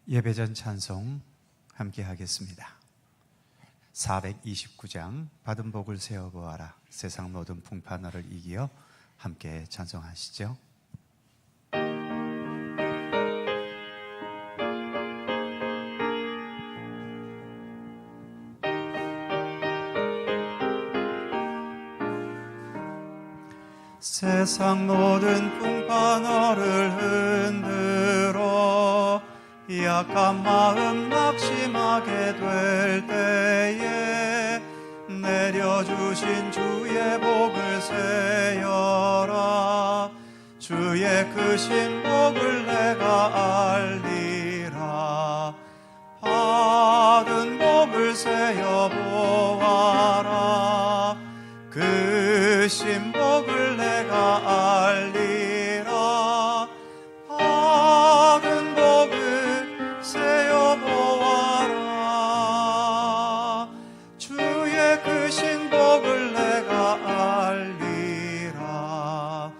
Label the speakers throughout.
Speaker 1: 예배전 찬송 함께 하겠습니다. 429장 받은 복을 세어보아라 세상 모든 풍파너를 이기어 함께 찬송하시죠. 세상 모든 풍파너를 흔들어 약한 마음 낙심하게 될 때에 내려주신 주의 복을 세어라. 주의 크신 복을 내가 알리라. 받은 복을 세어보아라. 크신 복을 내가 알리라. 받은 복을 세어보아라. 주의 크신 복을 내가 알리라.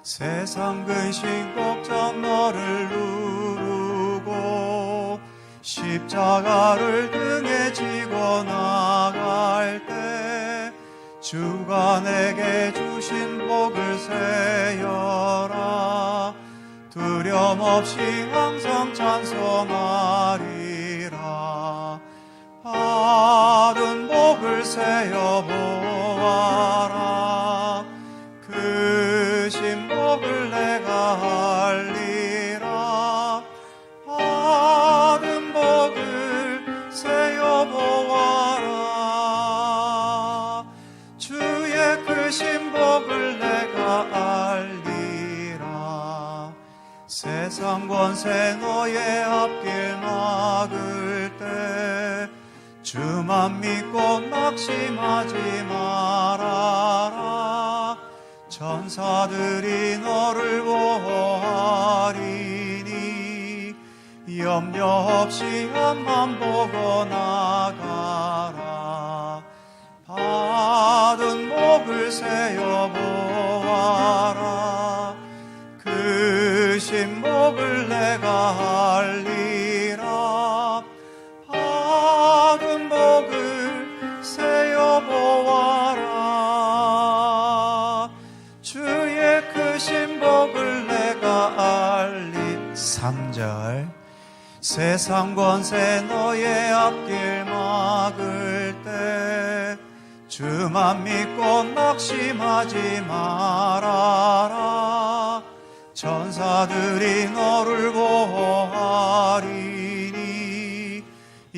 Speaker 1: 세상 근심 걱정 너를 누르고 십자가를 등에 지고 나갈 때 주가 내게 주신 복을 세어라. 두려움 없이 항상 찬송하리라. 받은 복을 세어보아라. 크신 복을 내가 알리라. 받은 복을 세어보아라. 주의 크신 복을 내가 알리라. 세상 권세 너의 앞길 막을 때 주만 믿고 낙심하지 말아라. 천사들이 너를 보호하리니 염려 없이 앞만 보고 나가라. 받은 복을 세어보아라. 크신 복을 내가 알리라. 받은 복을 세어보아라. 주의 크신 복을 내가 알리. 3절 세상 권세 너의 앞길 막을 때 주만 믿고 낙심하지 말아라. 천사들이 너를 보호하리니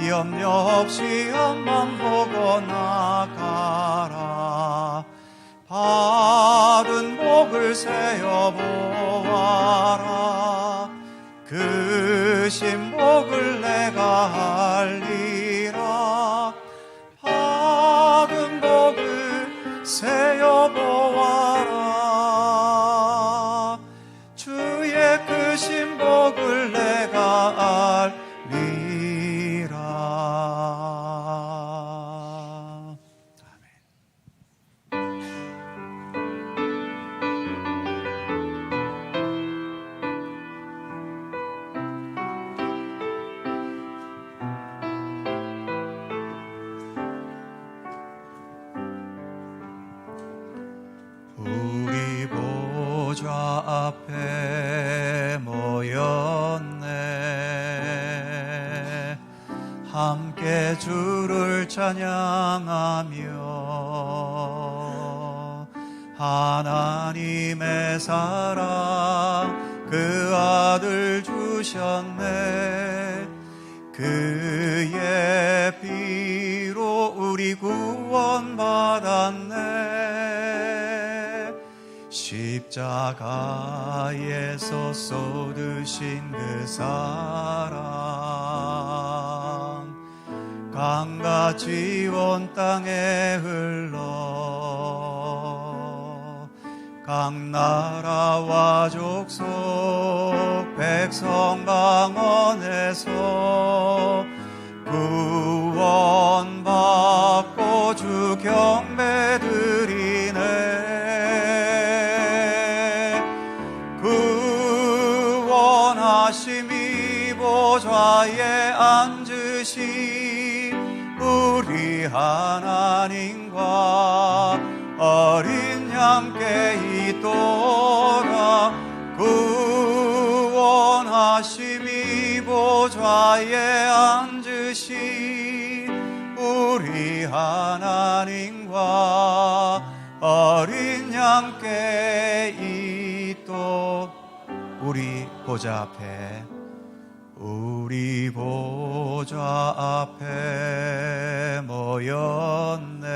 Speaker 1: 염려 없이 앞만 보고 나가라. 받은 복을 세어보아라. 크신 복을 내가 알리라. 받은 복을 세어보아라. 주의 크신 복을 내가 알리라. 우리 보좌 앞에 모였네. 함께 주를 찬양하며 하나님의 사랑 그 아들 주셨네. 그의 피로 우리 구원받았네. 십자가에서 쏟으신 그 사랑 강같이 온 땅에 흘러 각 나라와 족속 백성 방언에서 구원받고 주 경배 드리네. 구원하심이 보좌에 앉으신 우리 하나님과 어린 양께 있도다. 구원하심이 보좌에 앉으신 우리 하나님과 어린 양께 있도. 우리 보좌 앞에, 우리 보좌 앞에 모였네.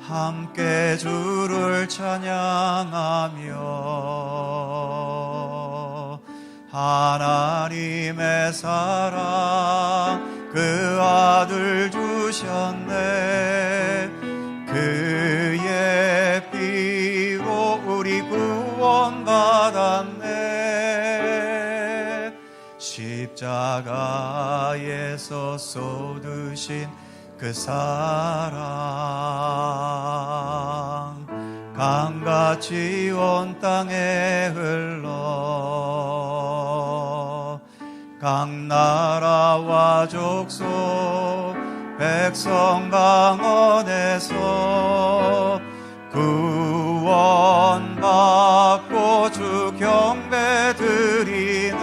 Speaker 1: 함께 주를 찬양하며 하나님의 사랑 그 아들 주셨네. 그의 피로 우리 구원받았네. 십자가에서 쏟으신 그 사랑 강같이 온 땅에 흘러 각 나라와 족속 백성 강원에서 구원받고 주 경배 드리네.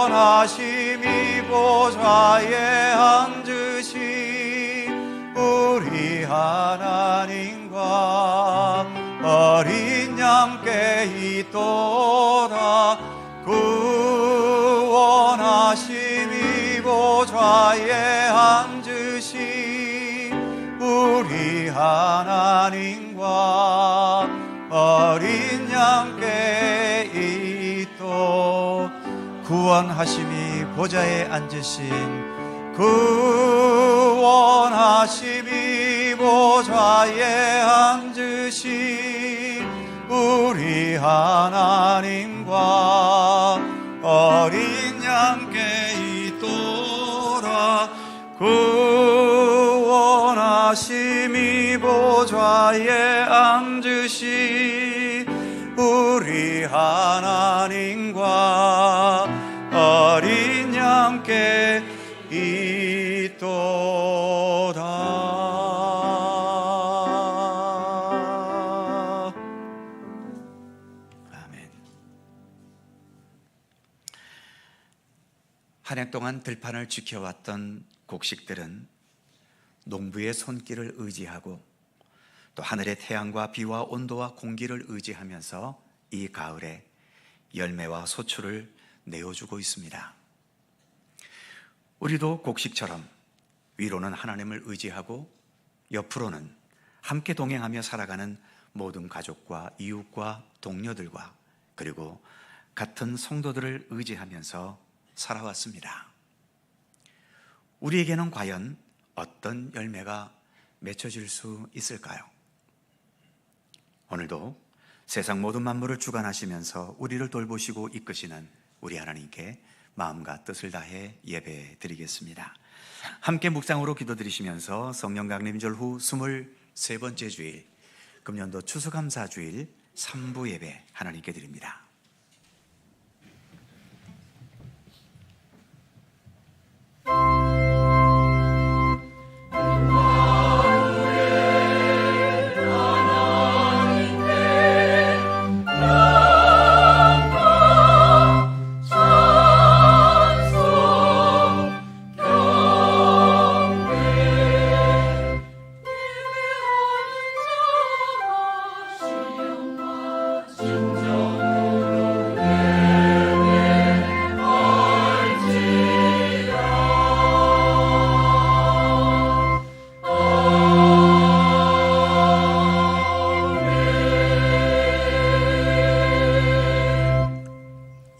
Speaker 1: 구원하심이 보좌에 앉으신 우리 하나님과 어린 양께 있도다. 구원하심이 보좌에 앉으신 우리 하나님과 어린 양께 있도. 구원하심이 보좌에 앉으신, 구원하심이 보좌에 앉으신 우리 하나님과 어린 양께 있도다. 구원하심이 보좌에 앉으신 우리 하나님과 어린 양께 있도다. 아멘. 한 해 동안 들판을 지켜왔던 곡식들은 농부의 손길을 의지하고 또 하늘의 태양과 비와 온도와 공기를 의지하면서 이 가을에 열매와 소출을 내어주고 있습니다. 우리도 곡식처럼 위로는 하나님을 의지하고 옆으로는 함께 동행하며 살아가는 모든 가족과 이웃과 동료들과 그리고 같은 성도들을 의지하면서 살아왔습니다. 우리에게는 과연 어떤 열매가 맺혀질 수 있을까요? 오늘도 세상 모든 만물을 주관하시면서 우리를 돌보시고 이끄시는 우리 하나님께 마음과 뜻을 다해 예배 드리겠습니다. 함께 묵상으로 기도드리시면서 성령 강림절 후 23번째 주일, 금년도 추수감사주일 3부 예배 하나님께 드립니다.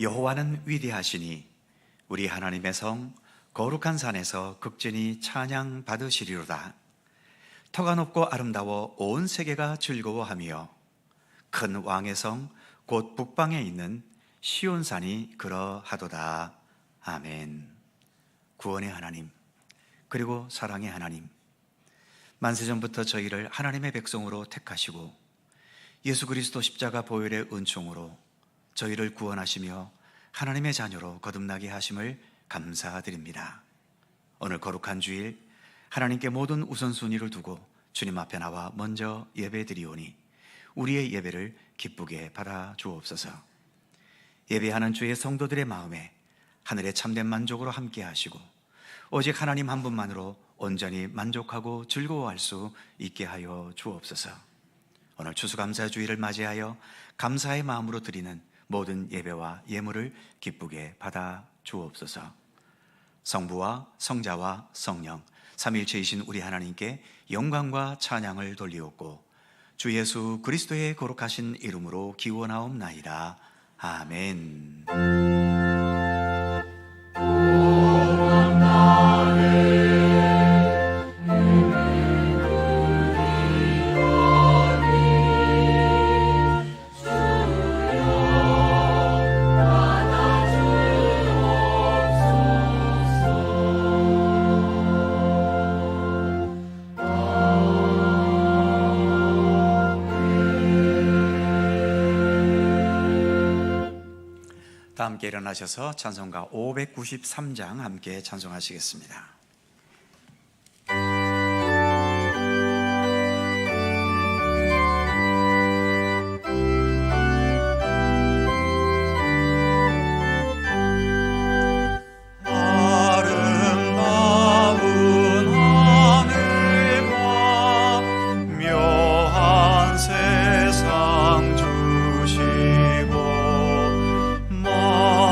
Speaker 1: 여호와는 위대하시니 우리 하나님의 성 거룩한 산에서 극진히 찬양 받으시리로다. 터가 높고 아름다워 온 세계가 즐거워하며 큰 왕의 성 곧 북방에 있는 시온산이 그러하도다. 아멘. 구원의 하나님 그리고 사랑의 하나님, 만세전부터 저희를 하나님의 백성으로 택하시고 예수 그리스도 십자가 보혈의 은총으로 저희를 구원하시며 하나님의 자녀로 거듭나게 하심을 감사드립니다. 오늘 거룩한 주일 하나님께 모든 우선순위를 두고 주님 앞에 나와 먼저 예배드리오니 우리의 예배를 기쁘게 받아 주옵소서. 예배하는 주의 성도들의 마음에 하늘의 참된 만족으로 함께 하시고 오직 하나님 한 분만으로 온전히 만족하고 즐거워할 수 있게 하여 주옵소서. 오늘 추수감사주일을 맞이하여 감사의 마음으로 드리는 모든 예배와 예물을 기쁘게 받아 주옵소서. 성부와 성자와 성령 삼위일체이신 우리 하나님께 영광과 찬양을 돌리옵고 주 예수 그리스도의 거룩하신 이름으로 기원하옵나이다. 아멘. 다 함께 일어나셔서 찬송가 593장 함께 찬송하시겠습니다.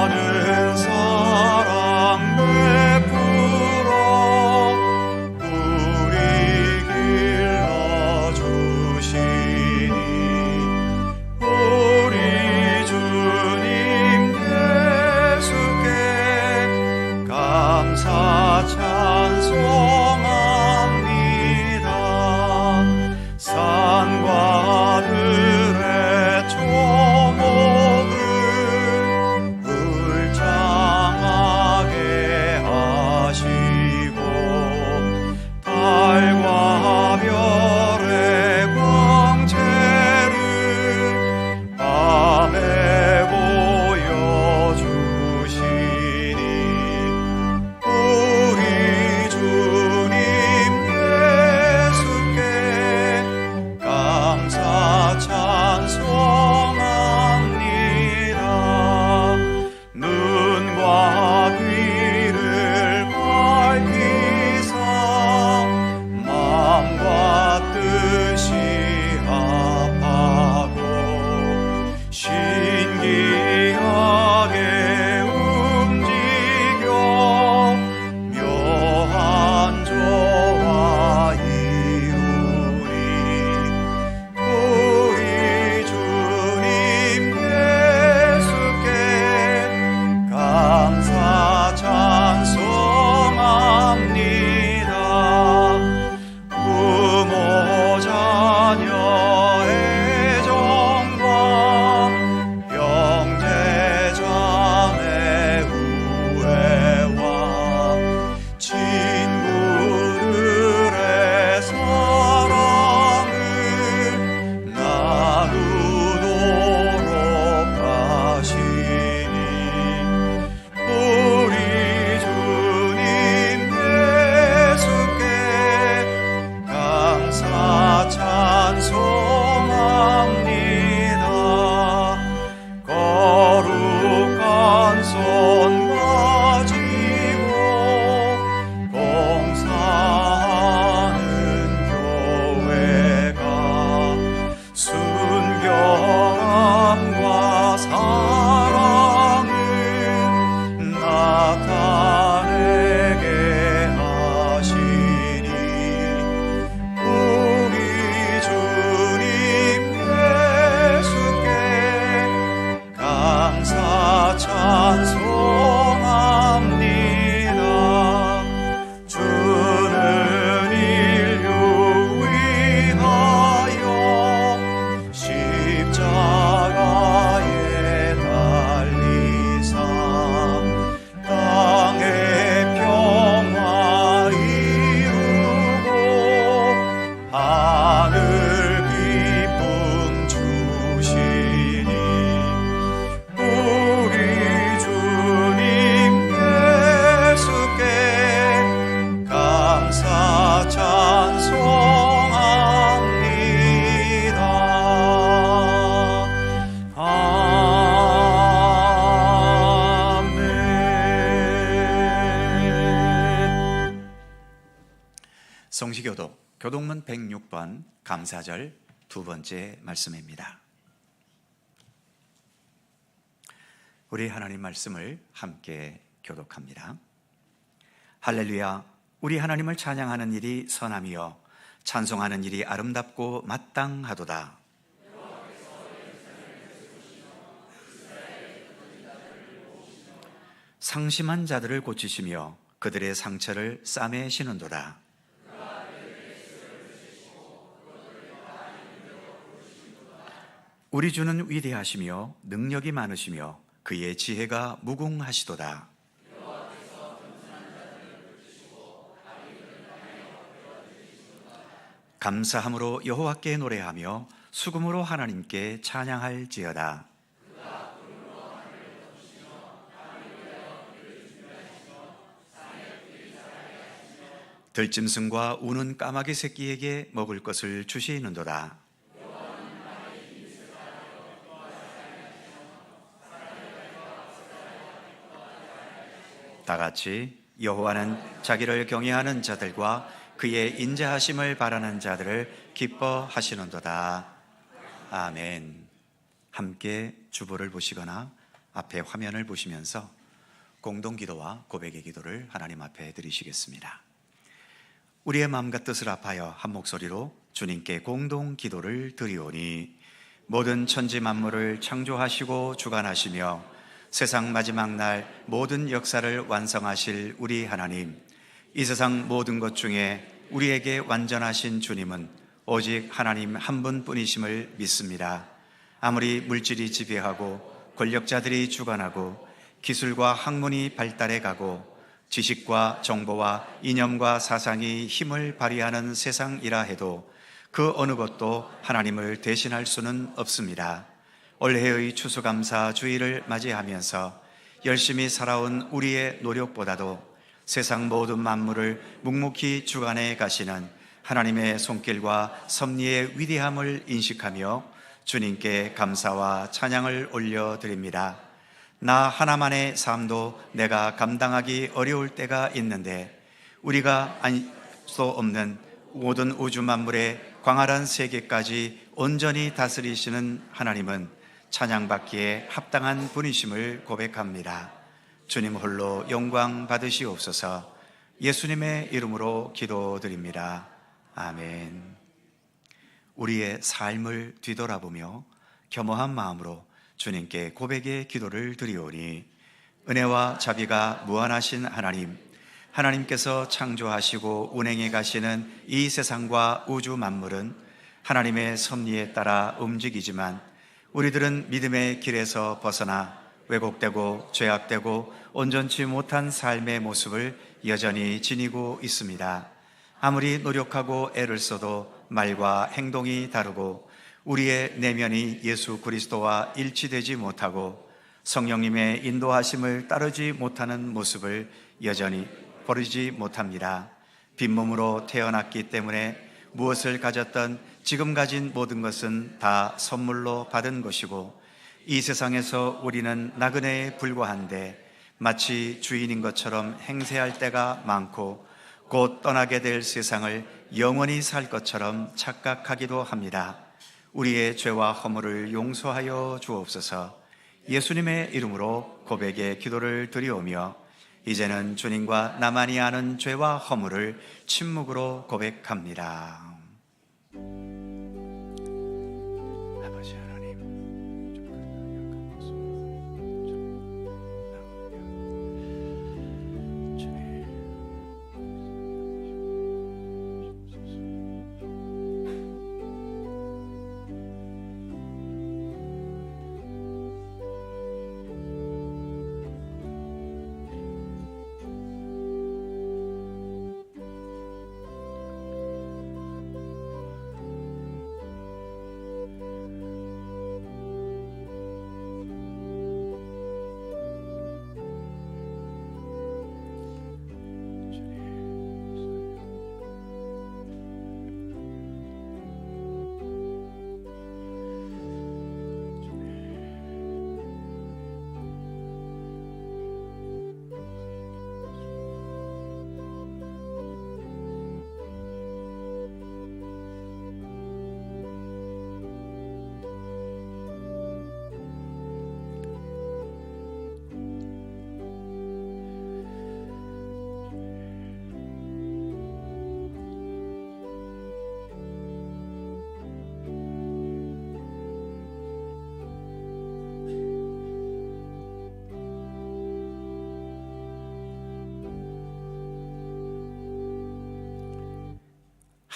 Speaker 2: 많은 사랑 베풀어
Speaker 1: 성시교독 교독문 106번 감사절 두 번째 말씀입니다. 우리 하나님 말씀을 함께 교독합니다. 할렐루야. 우리 하나님을 찬양하는 일이 선함이요 찬송하는 일이 아름답고 마땅하도다. 상심한 자들을 고치시며 그들의 상처를 싸매시는도다. 우리 주는 위대하시며 능력이 많으시며 그의 지혜가 무궁하시도다. 감사함으로 여호와께 노래하며 수금으로 하나님께 찬양할지어다. 들짐승과 우는 까마귀 새끼에게 먹을 것을 주시는도다. 다같이 여호와는 자기를 경외하는 자들과 그의 인자하심을 바라는 자들을 기뻐하시는도다. 아멘. 함께 주보를 보시거나 앞에 화면을 보시면서 공동기도와 고백의 기도를 하나님 앞에 드리시겠습니다. 우리의 마음과 뜻을 합하여 한 목소리로 주님께 공동기도를 드리오니 모든 천지 만물을 창조하시고 주관하시며 세상 마지막 날 모든 역사를 완성하실 우리 하나님, 이 세상 모든 것 중에 우리에게 완전하신 주님은 오직 하나님 한 분뿐이심을 믿습니다. 아무리 물질이 지배하고 권력자들이 주관하고 기술과 학문이 발달해 가고 지식과 정보와 이념과 사상이 힘을 발휘하는 세상이라 해도 그 어느 것도 하나님을 대신할 수는 없습니다. 올해의 추수감사 주일을 맞이하면서 열심히 살아온 우리의 노력보다도 세상 모든 만물을 묵묵히 주관해 가시는 하나님의 손길과 섭리의 위대함을 인식하며 주님께 감사와 찬양을 올려드립니다. 나 하나만의 삶도 내가 감당하기 어려울 때가 있는데 우리가 알 수 없는 모든 우주 만물의 광활한 세계까지 온전히 다스리시는 하나님은 찬양받기에 합당한 분이심을 고백합니다. 주님 홀로 영광 받으시옵소서. 예수님의 이름으로 기도드립니다. 아멘. 우리의 삶을 뒤돌아보며 겸허한 마음으로 주님께 고백의 기도를 드리오니 은혜와 자비가 무한하신 하나님, 하나님께서 창조하시고 운행해 가시는 이 세상과 우주 만물은 하나님의 섭리에 따라 움직이지만 우리들은 믿음의 길에서 벗어나 왜곡되고 죄악되고 온전치 못한 삶의 모습을 여전히 지니고 있습니다. 아무리 노력하고 애를 써도 말과 행동이 다르고 우리의 내면이 예수 그리스도와 일치되지 못하고 성령님의 인도하심을 따르지 못하는 모습을 여전히 버리지 못합니다. 빈몸으로 태어났기 때문에 무엇을 가졌던 지금 가진 모든 것은 다 선물로 받은 것이고 이 세상에서 우리는 나그네에 불과한데 마치 주인인 것처럼 행세할 때가 많고 곧 떠나게 될 세상을 영원히 살 것처럼 착각하기도 합니다. 우리의 죄와 허물을 용서하여 주옵소서. 예수님의 이름으로 고백의 기도를 드리오며 이제는 주님과 나만이 아는 죄와 허물을 침묵으로 고백합니다. 아버지 하나님,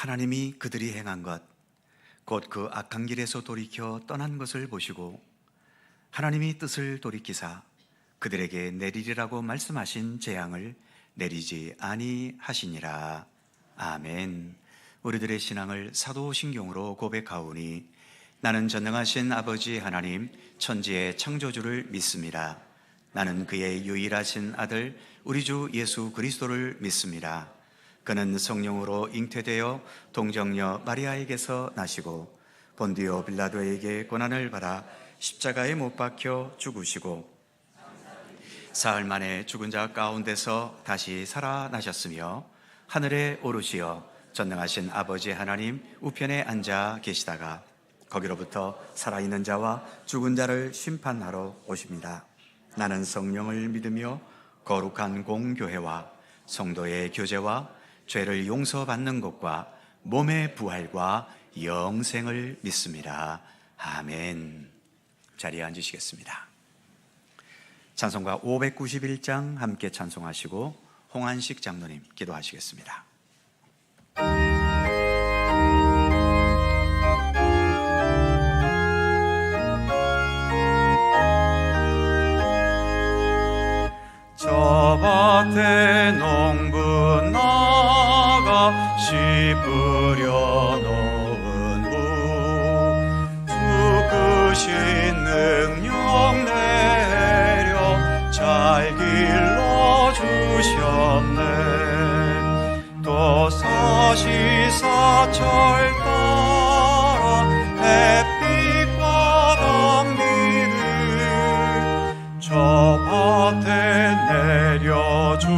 Speaker 1: 하나님이 그들이 행한 것, 곧 그 악한 길에서 돌이켜 떠난 것을 보시고 하나님이 뜻을 돌이키사 그들에게 내리리라고 말씀하신 재앙을 내리지 아니하시니라. 아멘. 우리들의 신앙을 사도신경으로 고백하오니 나는 전능하신 아버지 하나님 천지의 창조주를 믿습니다. 나는 그의 유일하신 아들 우리 주 예수 그리스도를 믿습니다. 그는 성령으로 잉태되어 동정녀 마리아에게서 나시고 본디오 빌라도에게 고난을 받아 십자가에 못 박혀 죽으시고 사흘 만에 죽은 자 가운데서 다시 살아나셨으며 하늘에 오르시어 전능하신 아버지 하나님 우편에 앉아 계시다가 거기로부터 살아있는 자와 죽은 자를 심판하러 오십니다. 나는 성령을 믿으며 거룩한 공교회와 성도의 교제와 죄를 용서받는 것과 몸의 부활과 영생을 믿습니다. 아멘. 자리에 앉으시겠습니다. 찬송가 591장 함께 찬송하시고 홍한식 장로님 기도하시겠습니다. 저 밭에 농부 나가 씨 뿌려 놓은 후 죽으신 능력 내려 잘 길러 주셨네. 또 사시사철 따라 햇빛과 담비를 저 밭에 내려주니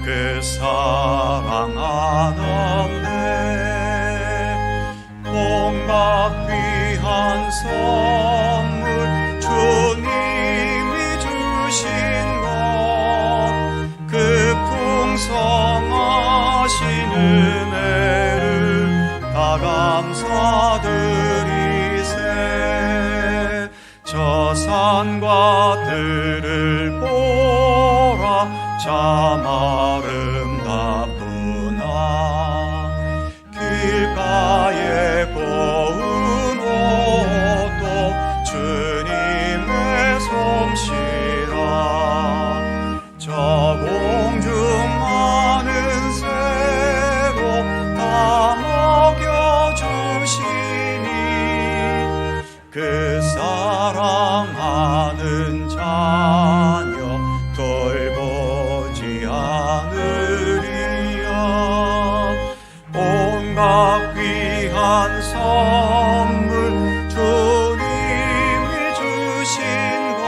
Speaker 1: 그 사랑 안 없네. 온갖 귀한 선물 주님이 주신 것 그 풍성하신 은혜를 다 감사드리세. 저 산과 들을 보라 참 아름답구나. 길가에 고운 옷도 주님의 솜씨라. 저 공중 많은 새로 다 먹여주시니 그 사랑하는 자녀 돌보지 않으리야. 온갖 귀한 선물 주님이 주신 것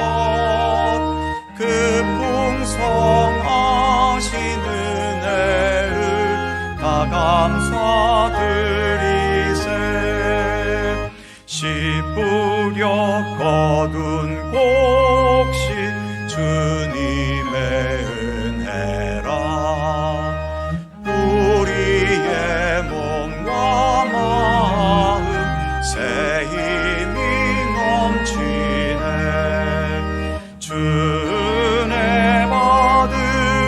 Speaker 1: 그 풍성하신 은혜를 다 감사드리세. 씨 뿌려 거둔 곡식 주님의 은혜라. 우리의 몸과 마음 새 힘이 넘치네. 주 은혜 받은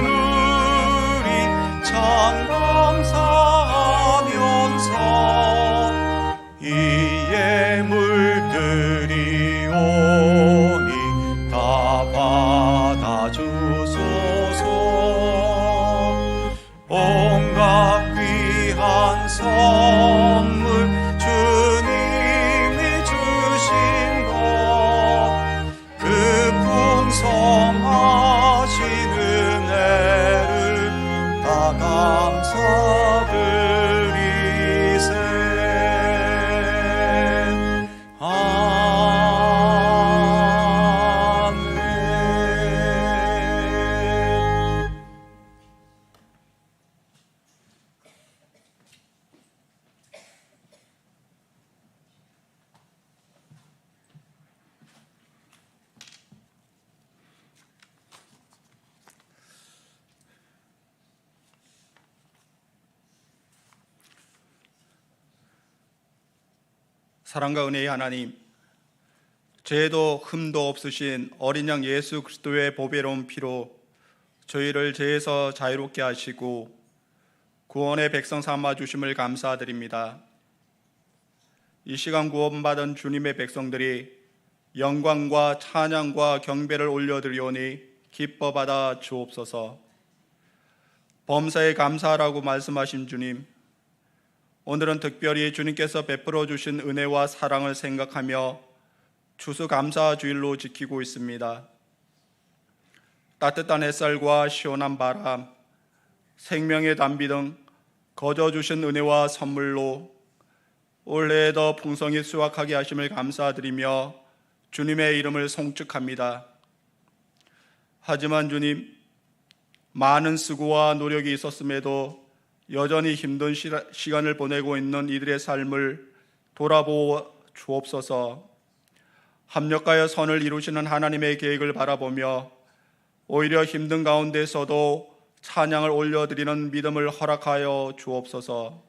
Speaker 1: 우리 참 감사하면서 이 예물들이 오니 다 받아주소서. 온갖 귀한 선물 주님이 주신 것 그 풍성하신 은혜를 다 감사드리세.
Speaker 2: 사랑과 은혜의 하나님, 죄도 흠도 없으신 어린 양 예수 그리스도의 보배로운 피로 저희를 죄에서 자유롭게 하시고 구원의 백성 삼아 주심을 감사드립니다. 이 시간 구원받은 주님의 백성들이 영광과 찬양과 경배를 올려드리오니 기뻐 받아 주옵소서. 범사에 감사하라고 말씀하신 주님, 오늘은 특별히 주님께서 베풀어 주신 은혜와 사랑을 생각하며 추수감사 주일로 지키고 있습니다. 따뜻한 햇살과 시원한 바람, 생명의 담비 등 거저 주신 은혜와 선물로 올해에 더 풍성히 수확하게 하심을 감사드리며 주님의 이름을 송축합니다. 하지만 주님, 많은 수고와 노력이 있었음에도 여전히 힘든 시간을 보내고 있는 이들의 삶을 돌아보아 주옵소서. 합력하여 선을 이루시는 하나님의 계획을 바라보며 오히려 힘든 가운데서도 찬양을 올려드리는 믿음을 허락하여 주옵소서.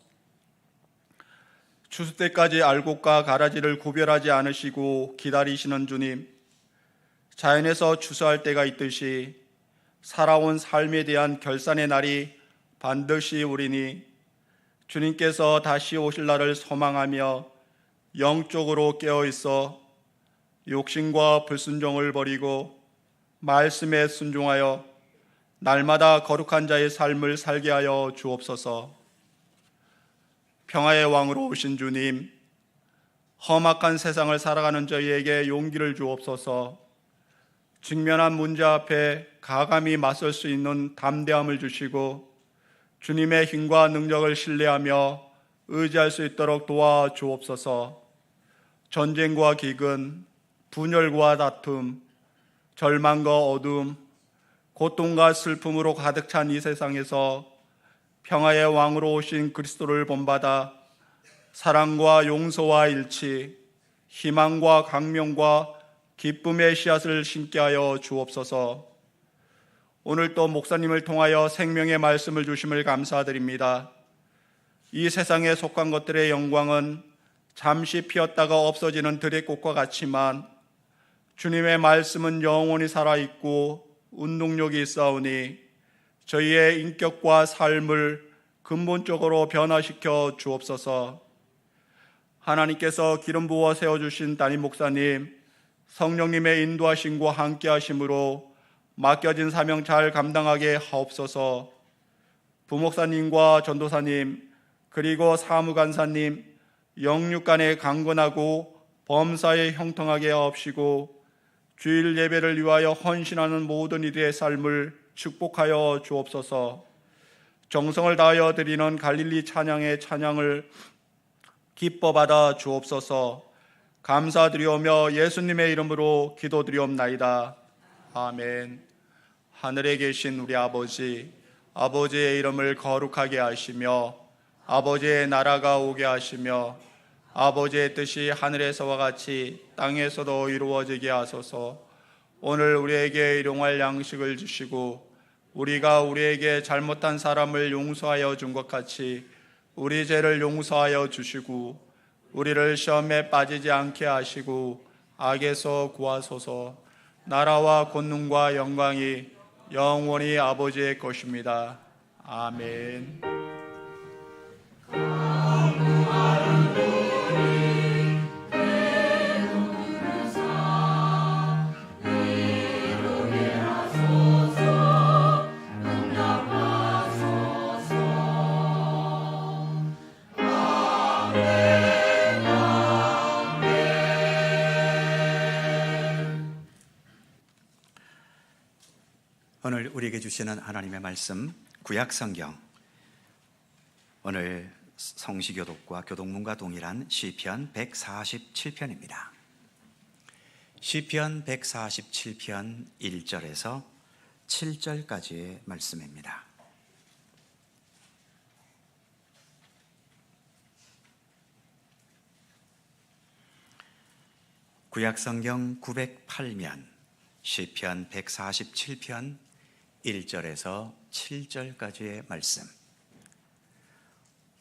Speaker 2: 추수 때까지 알곡과 가라지를 구별하지 않으시고 기다리시는 주님, 자연에서 추수할 때가 있듯이 살아온 삶에 대한 결산의 날이 반드시 오리니 주님께서 다시 오실 날을 소망하며 영적으로 깨어있어 욕심과 불순종을 버리고 말씀에 순종하여 날마다 거룩한 자의 삶을 살게 하여 주옵소서. 평화의 왕으로 오신 주님, 험악한 세상을 살아가는 저희에게 용기를 주옵소서. 직면한 문제 앞에 가감히 맞설 수 있는 담대함을 주시고 주님의 힘과 능력을 신뢰하며 의지할 수 있도록 도와주옵소서. 전쟁과 기근, 분열과 다툼, 절망과 어둠, 고통과 슬픔으로 가득 찬 이 세상에서 평화의 왕으로 오신 그리스도를 본받아 사랑과 용서와 일치, 희망과 강명과 기쁨의 씨앗을 심게 하여 주옵소서. 오늘 또 목사님을 통하여 생명의 말씀을 주심을 감사드립니다. 이 세상에 속한 것들의 영광은 잠시 피었다가 없어지는 들의 꽃과 같지만 주님의 말씀은 영원히 살아있고 운동력이 있사오니 저희의 인격과 삶을 근본적으로 변화시켜 주옵소서. 하나님께서 기름 부어 세워주신 담임 목사님, 성령님의 인도하심과 함께하심으로 맡겨진 사명 잘 감당하게 하옵소서. 부목사님과 전도사님, 그리고 사무간사님, 영육간에 강건하고 범사에 형통하게 하옵시고 주일 예배를 위하여 헌신하는 모든 이들의 삶을 축복하여 주옵소서. 정성을 다하여 드리는 갈릴리 찬양의 찬양을 기뻐 받아 주옵소서. 감사드리오며 예수님의 이름으로 기도드리옵나이다. 아멘. 하늘에 계신 우리 아버지, 아버지의 이름을 거룩하게 하시며 아버지의 나라가 오게 하시며 아버지의 뜻이 하늘에서와 같이 땅에서도 이루어지게 하소서. 오늘 우리에게 일용할 양식을 주시고 우리가 우리에게 잘못한 사람을 용서하여 준 것 같이 우리 죄를 용서하여 주시고 우리를 시험에 빠지지 않게 하시고 악에서 구하소서. 나라와 권능과 영광이 영원히 아버지의 것입니다. 아멘.
Speaker 1: 오늘 우리에게 주시는 하나님의 말씀, 구약성경, 오늘 성시교독과 교독문과 동일한 시편 147편입니다. 시편 147편 1절에서 7절까지의 말씀입니다. 구약성경 908면 시편 147편 1절에서 7절까지의 말씀,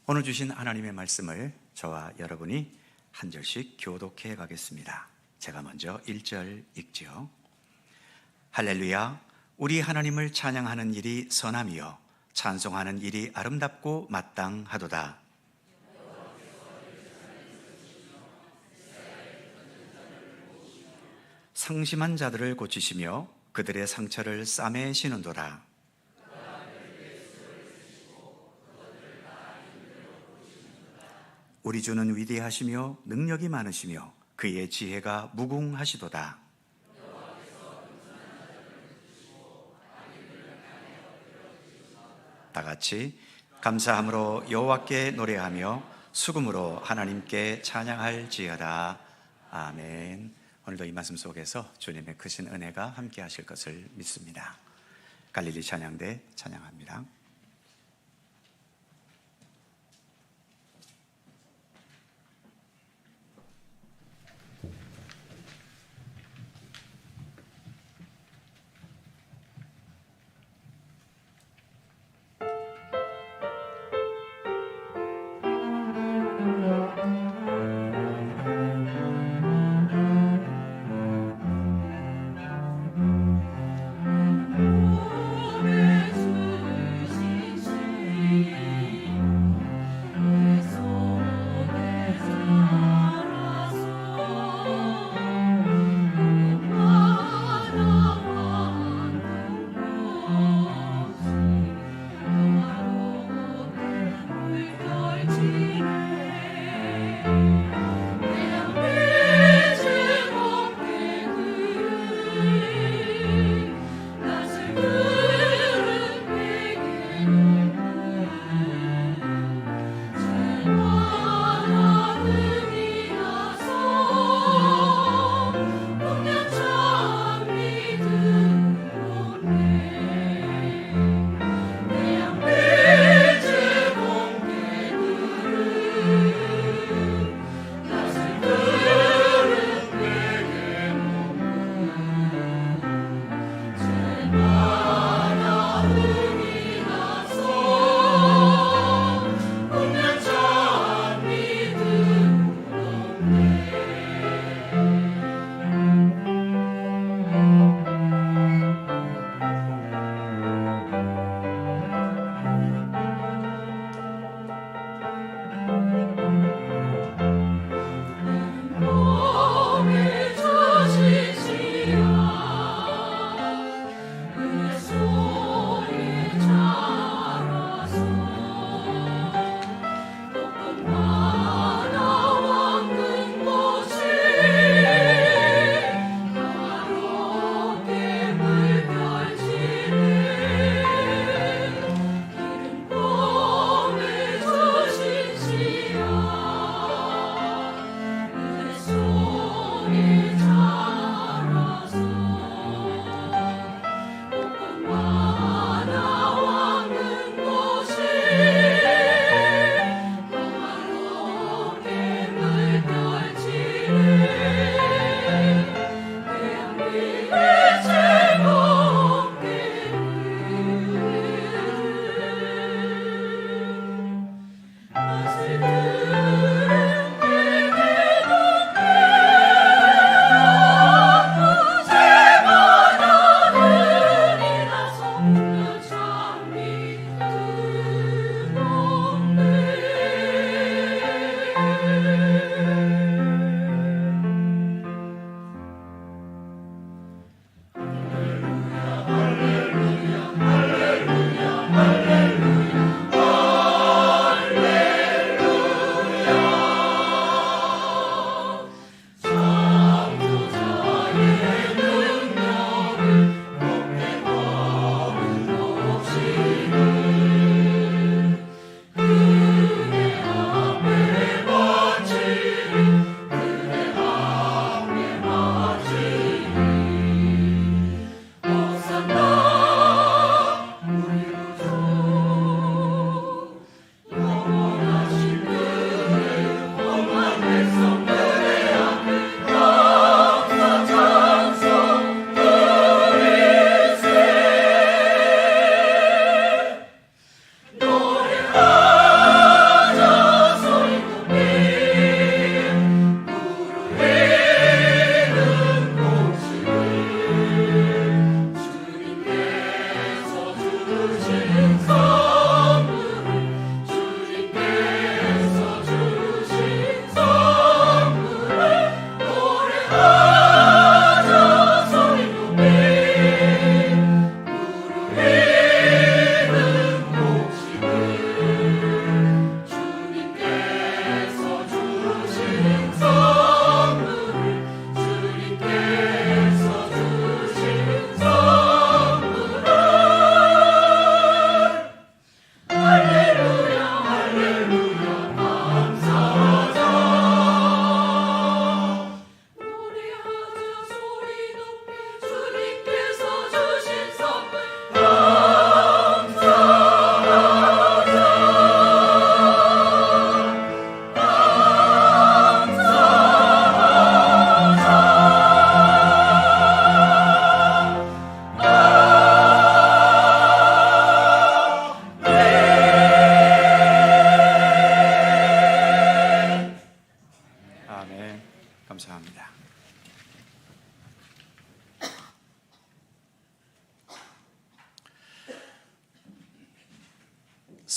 Speaker 1: 오늘 주신 하나님의 말씀을 저와 여러분이 한 절씩 교독해 가겠습니다. 제가 먼저 1절 읽지요. 할렐루야, 우리 하나님을 찬양하는 일이 선함이요 찬송하는 일이 아름답고 마땅하도다. 상심한 자들을 고치시며 그들의 상처를 싸매시는도다. 우리 주는 위대하시며 능력이 많으시며 그의 지혜가 무궁하시도다. 다 같이 감사함으로 여호와께 노래하며 수금으로 하나님께 찬양할지어다. 아멘. 오늘도 이 말씀 속에서 주님의 크신 은혜가 함께 하실 것을 믿습니다. 갈릴리 찬양대 찬양합니다.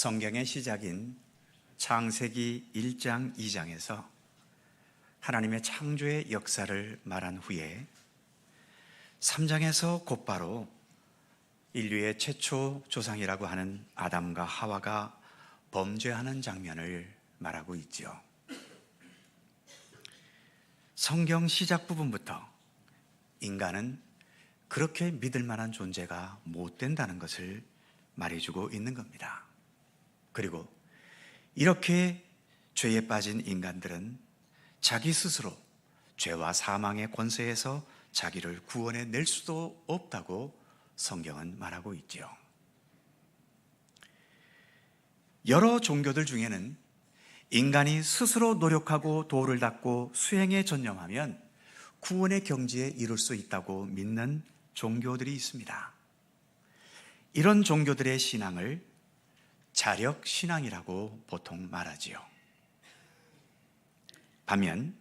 Speaker 1: 성경의 시작인 창세기 1장 2장에서 하나님의 창조의 역사를 말한 후에 3장에서 곧바로 인류의 최초 조상이라고 하는 아담과 하와가 범죄하는 장면을 말하고 있죠. 성경 시작 부분부터 인간은 그렇게 믿을 만한 존재가 못 된다는 것을 말해주고 있는 겁니다. 그리고 이렇게 죄에 빠진 인간들은 자기 스스로 죄와 사망의 권세에서 자기를 구원해 낼 수도 없다고 성경은 말하고 있죠. 여러 종교들 중에는 인간이 스스로 노력하고 도를 닦고 수행에 전념하면 구원의 경지에 이룰 수 있다고 믿는 종교들이 있습니다. 이런 종교들의 신앙을 자력신앙이라고 보통 말하지요. 반면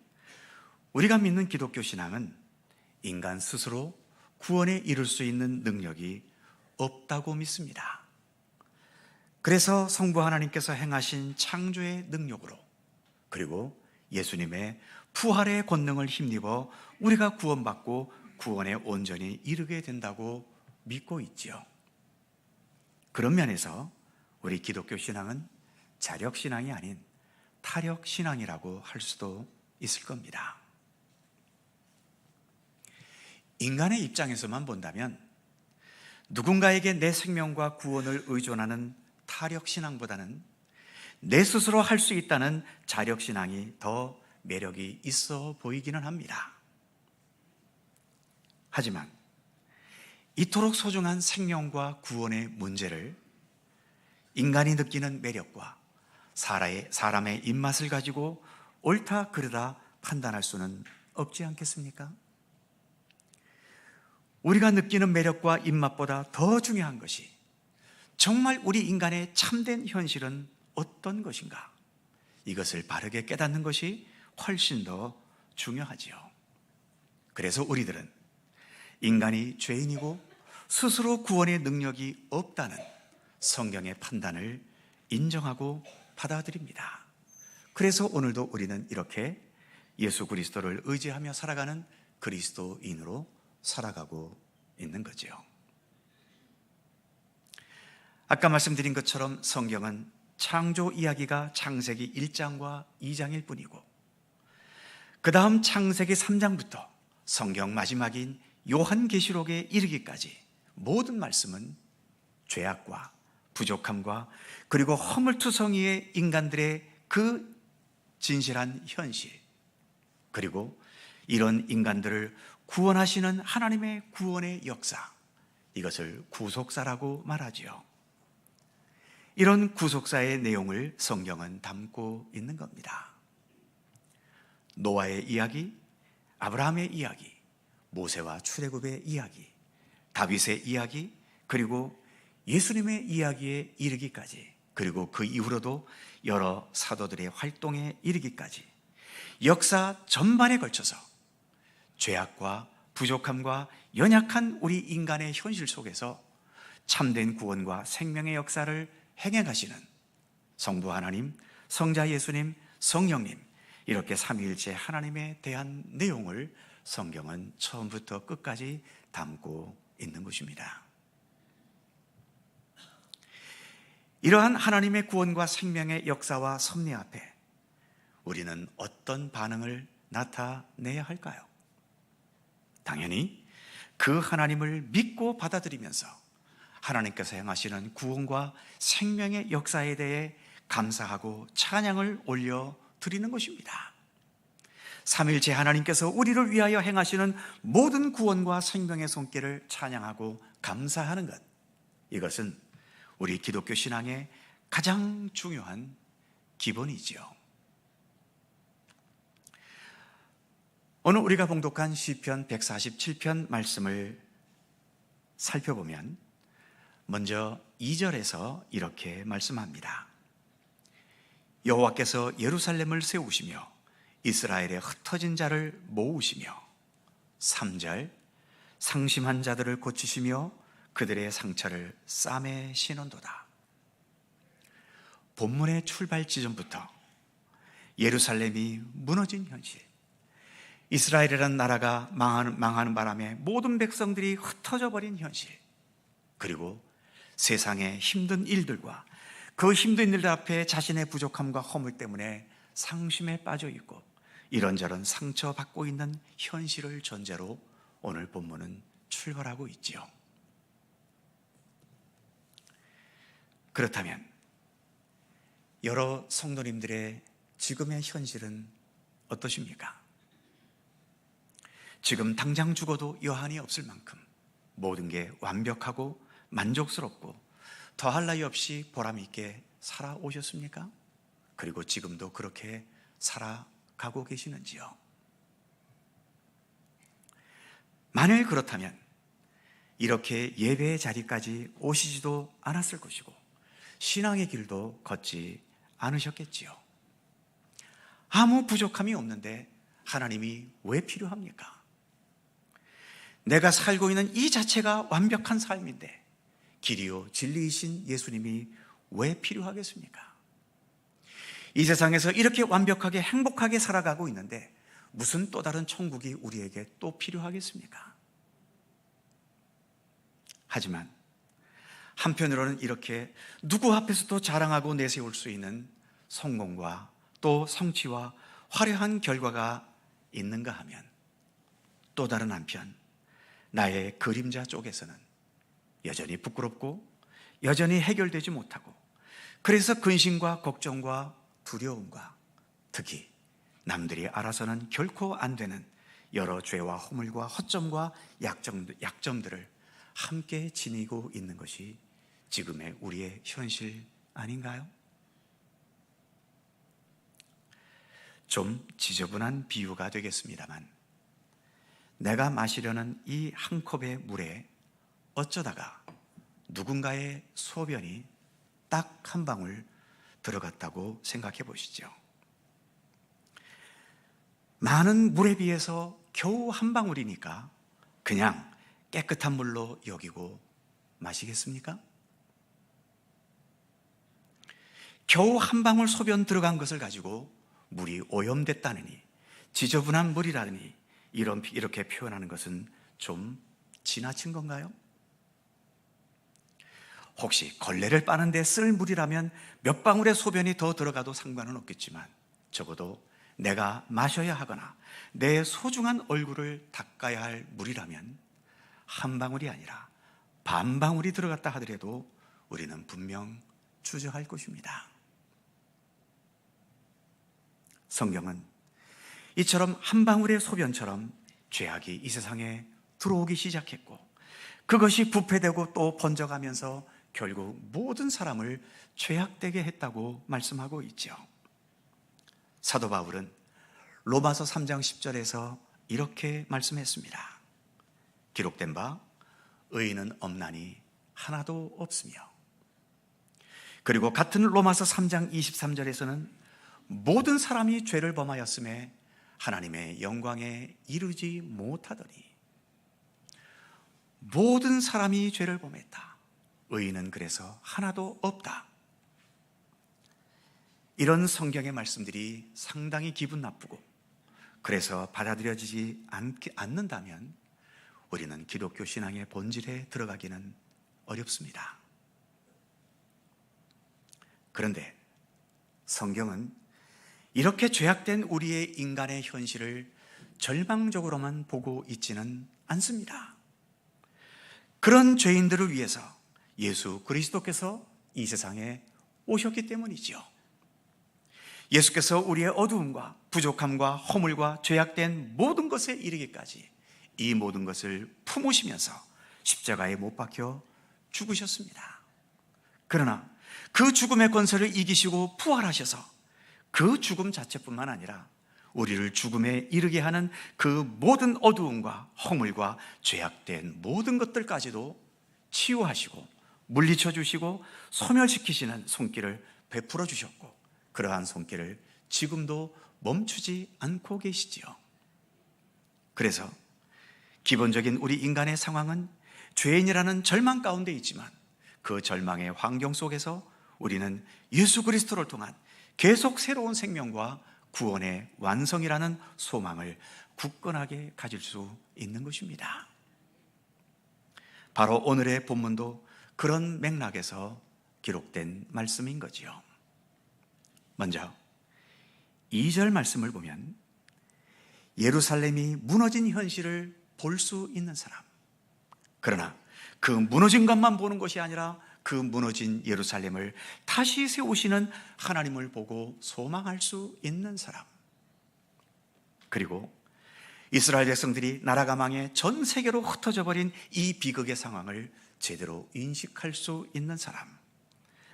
Speaker 1: 우리가 믿는 기독교 신앙은 인간 스스로 구원에 이룰 수 있는 능력이 없다고 믿습니다. 그래서 성부 하나님께서 행하신 창조의 능력으로 그리고 예수님의 부활의 권능을 힘입어 우리가 구원받고 구원에 온전히 이르게 된다고 믿고 있지요. 그런 면에서 우리 기독교 신앙은 자력신앙이 아닌 타력신앙이라고 할 수도 있을 겁니다. 인간의 입장에서만 본다면 누군가에게 내 생명과 구원을 의존하는 타력신앙보다는 내 스스로 할 수 있다는 자력신앙이 더 매력이 있어 보이기는 합니다. 하지만 이토록 소중한 생명과 구원의 문제를 인간이 느끼는 매력과 사람의 입맛을 가지고 옳다 그르다 판단할 수는 없지 않겠습니까? 우리가 느끼는 매력과 입맛보다 더 중요한 것이 정말 우리 인간의 참된 현실은 어떤 것인가? 이것을 바르게 깨닫는 것이 훨씬 더 중요하지요. 그래서 우리들은 인간이 죄인이고 스스로 구원의 능력이 없다는 성경의 판단을 인정하고 받아들입니다. 그래서 오늘도 우리는 이렇게 예수 그리스도를 의지하며 살아가는 그리스도인으로 살아가고 있는 거죠. 아까 말씀드린 것처럼 성경은 창조 이야기가 창세기 1장과 2장일 뿐이고 그 다음 창세기 3장부터 성경 마지막인 요한계시록에 이르기까지 모든 말씀은 죄악과 부족함과 그리고 허물투성이의 인간들의 그 진실한 현실, 그리고 이런 인간들을 구원하시는 하나님의 구원의 역사, 이것을 구속사라고 말하지요. 이런 구속사의 내용을 성경은 담고 있는 겁니다. 노아의 이야기, 아브라함의 이야기, 모세와 출애굽의 이야기, 다윗의 이야기, 그리고 예수님의 이야기에 이르기까지, 그리고 그 이후로도 여러 사도들의 활동에 이르기까지 역사 전반에 걸쳐서 죄악과 부족함과 연약한 우리 인간의 현실 속에서 참된 구원과 생명의 역사를 행해가시는 성부 하나님, 성자 예수님, 성령님, 이렇게 삼위일체 하나님에 대한 내용을 성경은 처음부터 끝까지 담고 있는 것입니다. 이러한 하나님의 구원과 생명의 역사와 섭리 앞에 우리는 어떤 반응을 나타내야 할까요? 당연히 그 하나님을 믿고 받아들이면서 하나님께서 행하시는 구원과 생명의 역사에 대해 감사하고 찬양을 올려드리는 것입니다. 삼위일체 하나님께서 우리를 위하여 행하시는 모든 구원과 생명의 손길을 찬양하고 감사하는 것, 이것은 우리 기독교 신앙의 가장 중요한 기본이지요. 오늘 우리가 봉독한 시편 147편 말씀을 살펴보면 먼저 2절에서 이렇게 말씀합니다. 여호와께서 예루살렘을 세우시며 이스라엘의 흩어진 자를 모으시며 3절 상심한 자들을 고치시며 그들의 상처를 싸매시는도다. 본문의 출발 지점부터 예루살렘이 무너진 현실, 이스라엘이라는 나라가 망하는 바람에 모든 백성들이 흩어져 버린 현실, 그리고 세상의 힘든 일들과 그 힘든 일들 앞에 자신의 부족함과 허물 때문에 상심에 빠져 있고 이런저런 상처받고 있는 현실을 전제로 오늘 본문은 출발하고 있지요. 그렇다면 여러 성도님들의 지금의 현실은 어떠십니까? 지금 당장 죽어도 여한이 없을 만큼 모든 게 완벽하고 만족스럽고 더할 나위 없이 보람있게 살아오셨습니까? 그리고 지금도 그렇게 살아가고 계시는지요? 만일 그렇다면 이렇게 예배의 자리까지 오시지도 않았을 것이고 신앙의 길도 걷지 않으셨겠지요. 아무 부족함이 없는데 하나님이 왜 필요합니까? 내가 살고 있는 이 자체가 완벽한 삶인데 길이요 진리이신 예수님이 왜 필요하겠습니까? 이 세상에서 이렇게 완벽하게 행복하게 살아가고 있는데 무슨 또 다른 천국이 우리에게 또 필요하겠습니까? 하지만 한편으로는 이렇게 누구 앞에서도 자랑하고 내세울 수 있는 성공과 또 성취와 화려한 결과가 있는가 하면 또 다른 한편 나의 그림자 쪽에서는 여전히 부끄럽고 여전히 해결되지 못하고 그래서 근심과 걱정과 두려움과 특히 남들이 알아서는 결코 안 되는 여러 죄와 허물과 허점과 약점들을 함께 지니고 있는 것이 지금의 우리의 현실 아닌가요? 좀 지저분한 비유가 되겠습니다만 내가 마시려는 이 한 컵의 물에 어쩌다가 누군가의 소변이 딱 한 방울 들어갔다고 생각해 보시죠. 많은 물에 비해서 겨우 한 방울이니까 그냥 깨끗한 물로 여기고 마시겠습니까? 겨우 한 방울 소변 들어간 것을 가지고 물이 오염됐다느니 지저분한 물이라느니 이렇게 표현하는 것은 좀 지나친 건가요? 혹시 걸레를 빠는데 쓸 물이라면 몇 방울의 소변이 더 들어가도 상관은 없겠지만 적어도 내가 마셔야 하거나 내 소중한 얼굴을 닦아야 할 물이라면 한 방울이 아니라 반 방울이 들어갔다 하더라도 우리는 분명 주저할 것입니다. 성경은 이처럼 한 방울의 소변처럼 죄악이 이 세상에 들어오기 시작했고 그것이 부패되고 또 번져가면서 결국 모든 사람을 죄악되게 했다고 말씀하고 있죠. 사도 바울은 로마서 3장 10절에서 이렇게 말씀했습니다. 기록된 바 의인은 없나니 하나도 없으며, 그리고 같은 로마서 3장 23절에서는 모든 사람이 죄를 범하였음에 하나님의 영광에 이르지 못하더니, 모든 사람이 죄를 범했다. 의인은 그래서 하나도 없다. 이런 성경의 말씀들이 상당히 기분 나쁘고 그래서 받아들여지지 않는다면 우리는 기독교 신앙의 본질에 들어가기는 어렵습니다. 그런데 성경은 이렇게 죄악된 우리의 인간의 현실을 절망적으로만 보고 있지는 않습니다. 그런 죄인들을 위해서 예수 그리스도께서 이 세상에 오셨기 때문이죠. 예수께서 우리의 어두움과 부족함과 허물과 죄악된 모든 것에 이르기까지 이 모든 것을 품으시면서 십자가에 못 박혀 죽으셨습니다. 그러나 그 죽음의 권세를 이기시고 부활하셔서 그 죽음 자체뿐만 아니라 우리를 죽음에 이르게 하는 그 모든 어두움과 허물과 죄악된 모든 것들까지도 치유하시고 물리쳐 주시고 소멸시키시는 손길을 베풀어 주셨고, 그러한 손길을 지금도 멈추지 않고 계시지요. 그래서 기본적인 우리 인간의 상황은 죄인이라는 절망 가운데 있지만 그 절망의 환경 속에서 우리는 예수 그리스도를 통한 계속 새로운 생명과 구원의 완성이라는 소망을 굳건하게 가질 수 있는 것입니다. 바로 오늘의 본문도 그런 맥락에서 기록된 말씀인 거지요. 먼저 2절 말씀을 보면 예루살렘이 무너진 현실을 볼 수 있는 사람, 그러나 그 무너진 것만 보는 것이 아니라 그 무너진 예루살렘을 다시 세우시는 하나님을 보고 소망할 수 있는 사람, 그리고 이스라엘 백성들이 나라가 망해 전 세계로 흩어져 버린 이 비극의 상황을 제대로 인식할 수 있는 사람,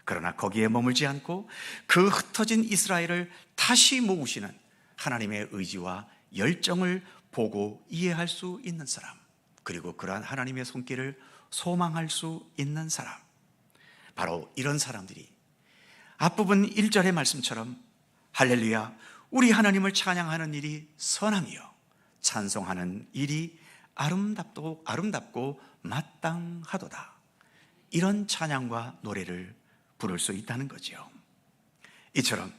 Speaker 1: 그러나 거기에 머물지 않고 그 흩어진 이스라엘을 다시 모으시는 하나님의 의지와 열정을 보고 이해할 수 있는 사람, 그리고 그러한 하나님의 손길을 소망할 수 있는 사람, 바로 이런 사람들이 앞부분 1절의 말씀처럼 할렐루야, 우리 하나님을 찬양하는 일이 선함이요 찬송하는 일이 아름답고 마땅하도다, 이런 찬양과 노래를 부를 수 있다는 거지요. 이처럼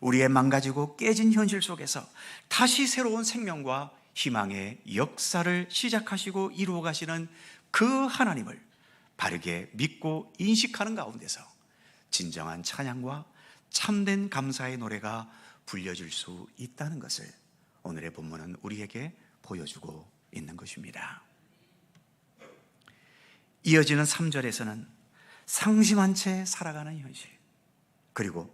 Speaker 1: 우리의 망가지고 깨진 현실 속에서 다시 새로운 생명과 희망의 역사를 시작하시고 이루어 가시는 그 하나님을 바르게 믿고 인식하는 가운데서 진정한 찬양과 참된 감사의 노래가 불려질 수 있다는 것을 오늘의 본문은 우리에게 보여주고 있는 것입니다. 이어지는 3절에서는 상심한 채 살아가는 현실, 그리고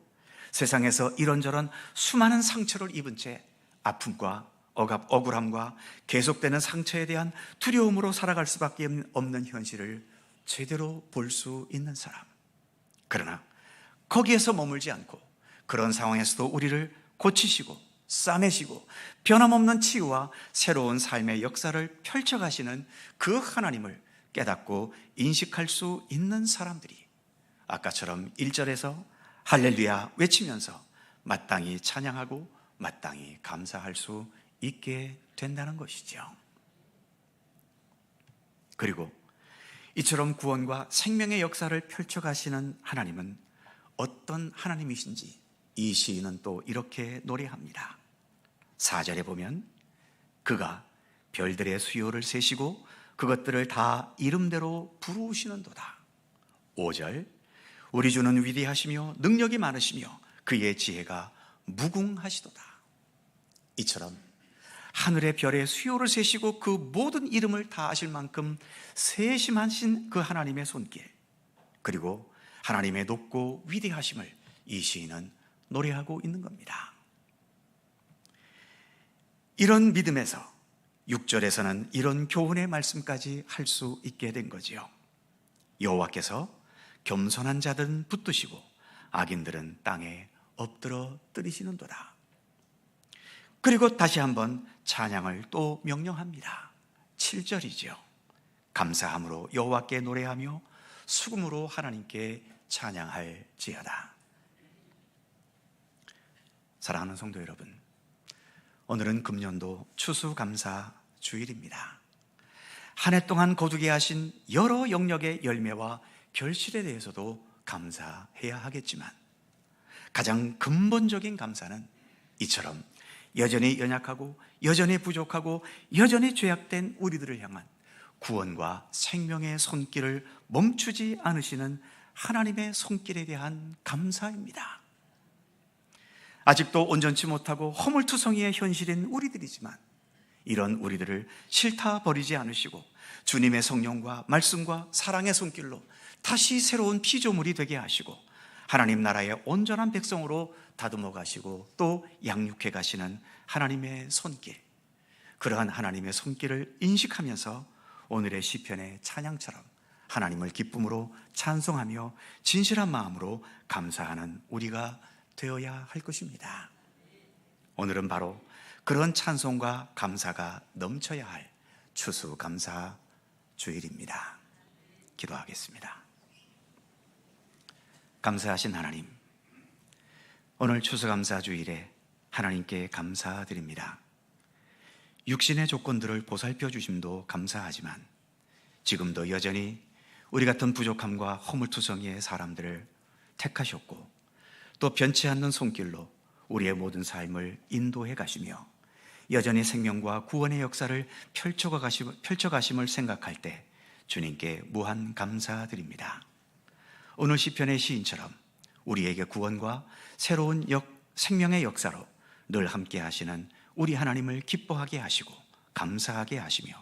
Speaker 1: 세상에서 이런저런 수많은 상처를 입은 채 아픔과 억울함과 계속되는 상처에 대한 두려움으로 살아갈 수밖에 없는 현실을 제대로 볼 수 있는 사람, 그러나 거기에서 머물지 않고 그런 상황에서도 우리를 고치시고 싸매시고 변함없는 치유와 새로운 삶의 역사를 펼쳐가시는 그 하나님을 깨닫고 인식할 수 있는 사람들이 아까처럼 1절에서 할렐루야 외치면서 마땅히 찬양하고 마땅히 감사할 수 있게 된다는 것이죠. 그리고 이처럼 구원과 생명의 역사를 펼쳐가시는 하나님은 어떤 하나님이신지 이 시인은 또 이렇게 노래합니다. 4절에 보면 그가 별들의 수요를 세시고 그것들을 다 이름대로 부르시는도다. 5절 우리 주는 위대하시며 능력이 많으시며 그의 지혜가 무궁하시도다. 이처럼 하늘의 별의 수요를 세시고 그 모든 이름을 다 아실 만큼 세심하신 그 하나님의 손길, 그리고 하나님의 높고 위대하심을 이 시인은 노래하고 있는 겁니다. 이런 믿음에서 6절에서는 이런 교훈의 말씀까지 할 수 있게 된 거지요. 여호와께서 겸손한 자들은 붙드시고 악인들은 땅에 엎드러 뜨리시는도다. 그리고 다시 한번 찬양을 또 명령합니다. 7절이죠. 감사함으로 여호와께 노래하며 수금으로 하나님께 찬양할지어다. 사랑하는 성도 여러분, 오늘은 금년도 추수감사 주일입니다. 한 해 동안 거두게 하신 여러 영역의 열매와 결실에 대해서도 감사해야 하겠지만 가장 근본적인 감사는 이처럼 여전히 연약하고 여전히 부족하고 여전히 죄악된 우리들을 향한 구원과 생명의 손길을 멈추지 않으시는 하나님의 손길에 대한 감사입니다. 아직도 온전치 못하고 허물투성이의 현실인 우리들이지만 이런 우리들을 싫다 버리지 않으시고 주님의 성령과 말씀과 사랑의 손길로 다시 새로운 피조물이 되게 하시고 하나님 나라의 온전한 백성으로 다듬어 가시고 또 양육해 가시는 하나님의 손길, 그러한 하나님의 손길을 인식하면서 오늘의 시편의 찬양처럼 하나님을 기쁨으로 찬송하며 진실한 마음으로 감사하는 우리가 되어야 할 것입니다. 오늘은 바로 그런 찬송과 감사가 넘쳐야 할 추수감사 주일입니다. 기도하겠습니다. 감사하신 하나님, 오늘 추수감사 주일에 하나님께 감사드립니다. 육신의 조건들을 보살펴 주심도 감사하지만 지금도 여전히 우리 같은 부족함과 허물투성이의 사람들을 택하셨고 또 변치 않는 손길로 우리의 모든 삶을 인도해 가시며 여전히 생명과 구원의 역사를 펼쳐가심을 생각할 때 주님께 무한 감사드립니다. 오늘 시편의 시인처럼 우리에게 구원과 새로운 생명의 역사로 늘 함께 하시는 우리 하나님을 기뻐하게 하시고 감사하게 하시며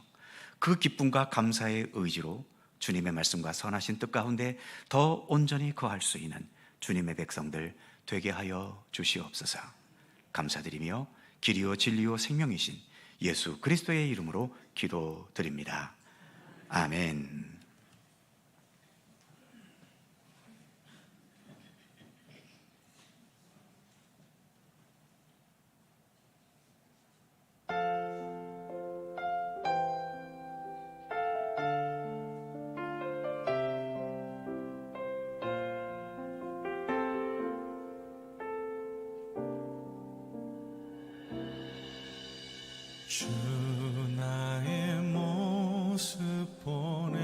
Speaker 1: 그 기쁨과 감사의 의지로 주님의 말씀과 선하신 뜻 가운데 더 온전히 거할 수 있는 주님의 백성들 되게 하여 주시옵소서. 감사드리며 길이요 진리요 생명이신 예수 그리스도의 이름으로 기도드립니다. 아멘.
Speaker 3: 주 나의 모습 보네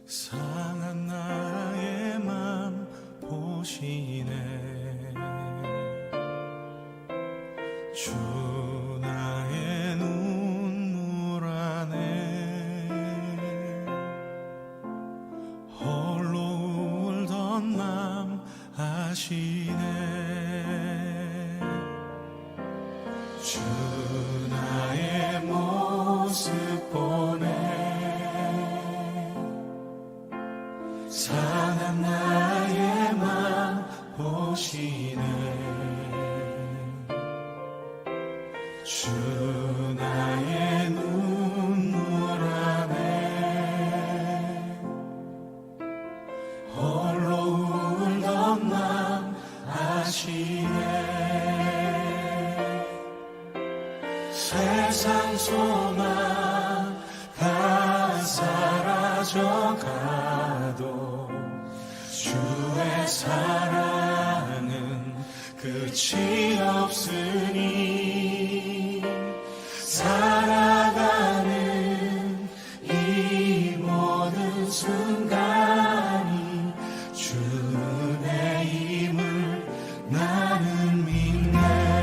Speaker 3: 상한 나의 맘 보시네 주 나의 눈물 안에 홀로 울던 맘 아시네 주 나의 모습 보네 상한 나의 맘 보시네 주 나의 눈물 안에 홀로 울던 맘 아시네 세상 소망 다 사라져가도 주의 사랑은 끝이 없으니 살아가는 이 모든 순간이 주의 힘을 나는 믿네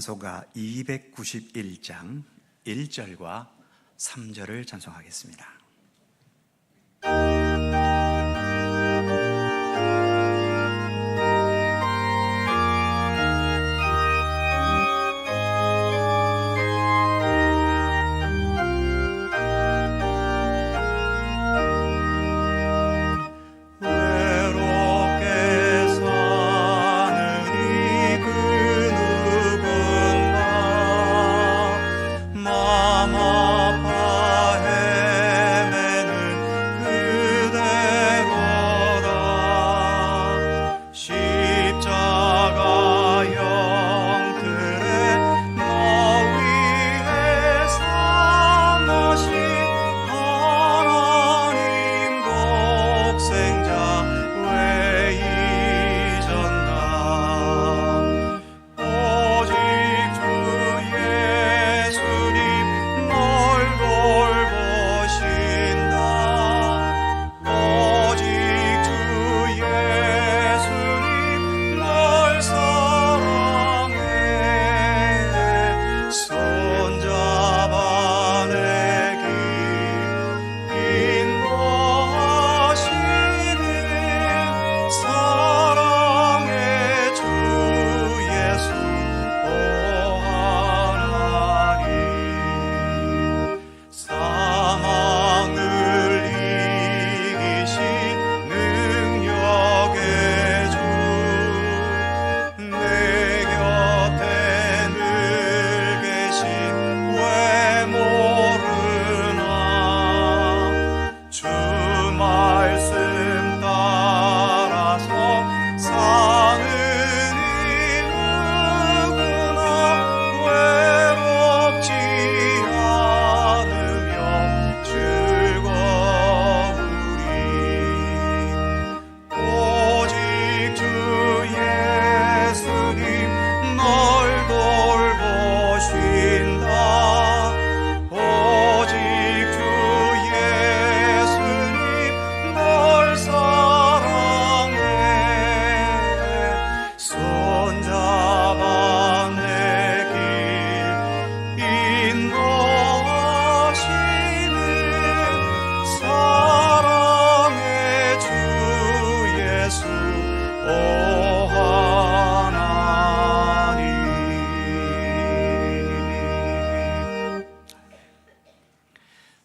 Speaker 1: 찬송가 291장 1절과 3절을 찬송하겠습니다.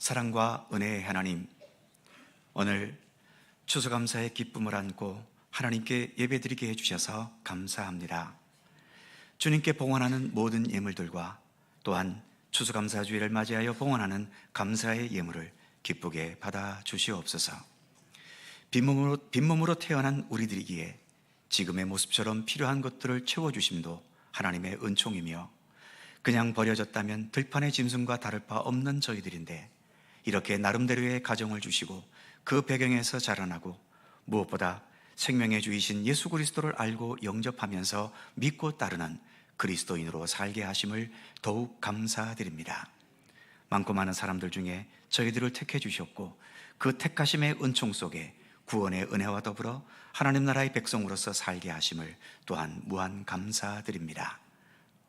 Speaker 1: 사랑과 은혜의 하나님, 오늘 추수감사의 기쁨을 안고 하나님께 예배드리게 해주셔서 감사합니다. 주님께 봉헌하는 모든 예물들과 또한 추수감사주의를 맞이하여 봉헌하는 감사의 예물을 기쁘게 받아 주시옵소서. 빈몸으로 태어난 우리들이기에 지금의 모습처럼 필요한 것들을 채워주심도 하나님의 은총이며, 그냥 버려졌다면 들판의 짐승과 다를 바 없는 저희들인데 이렇게 나름대로의 가정을 주시고 그 배경에서 자라나고 무엇보다 생명의 주이신 예수 그리스도를 알고 영접하면서 믿고 따르는 그리스도인으로 살게 하심을 더욱 감사드립니다. 많고 많은 사람들 중에 저희들을 택해 주셨고 그 택하심의 은총 속에 구원의 은혜와 더불어 하나님 나라의 백성으로서 살게 하심을 또한 무한 감사드립니다.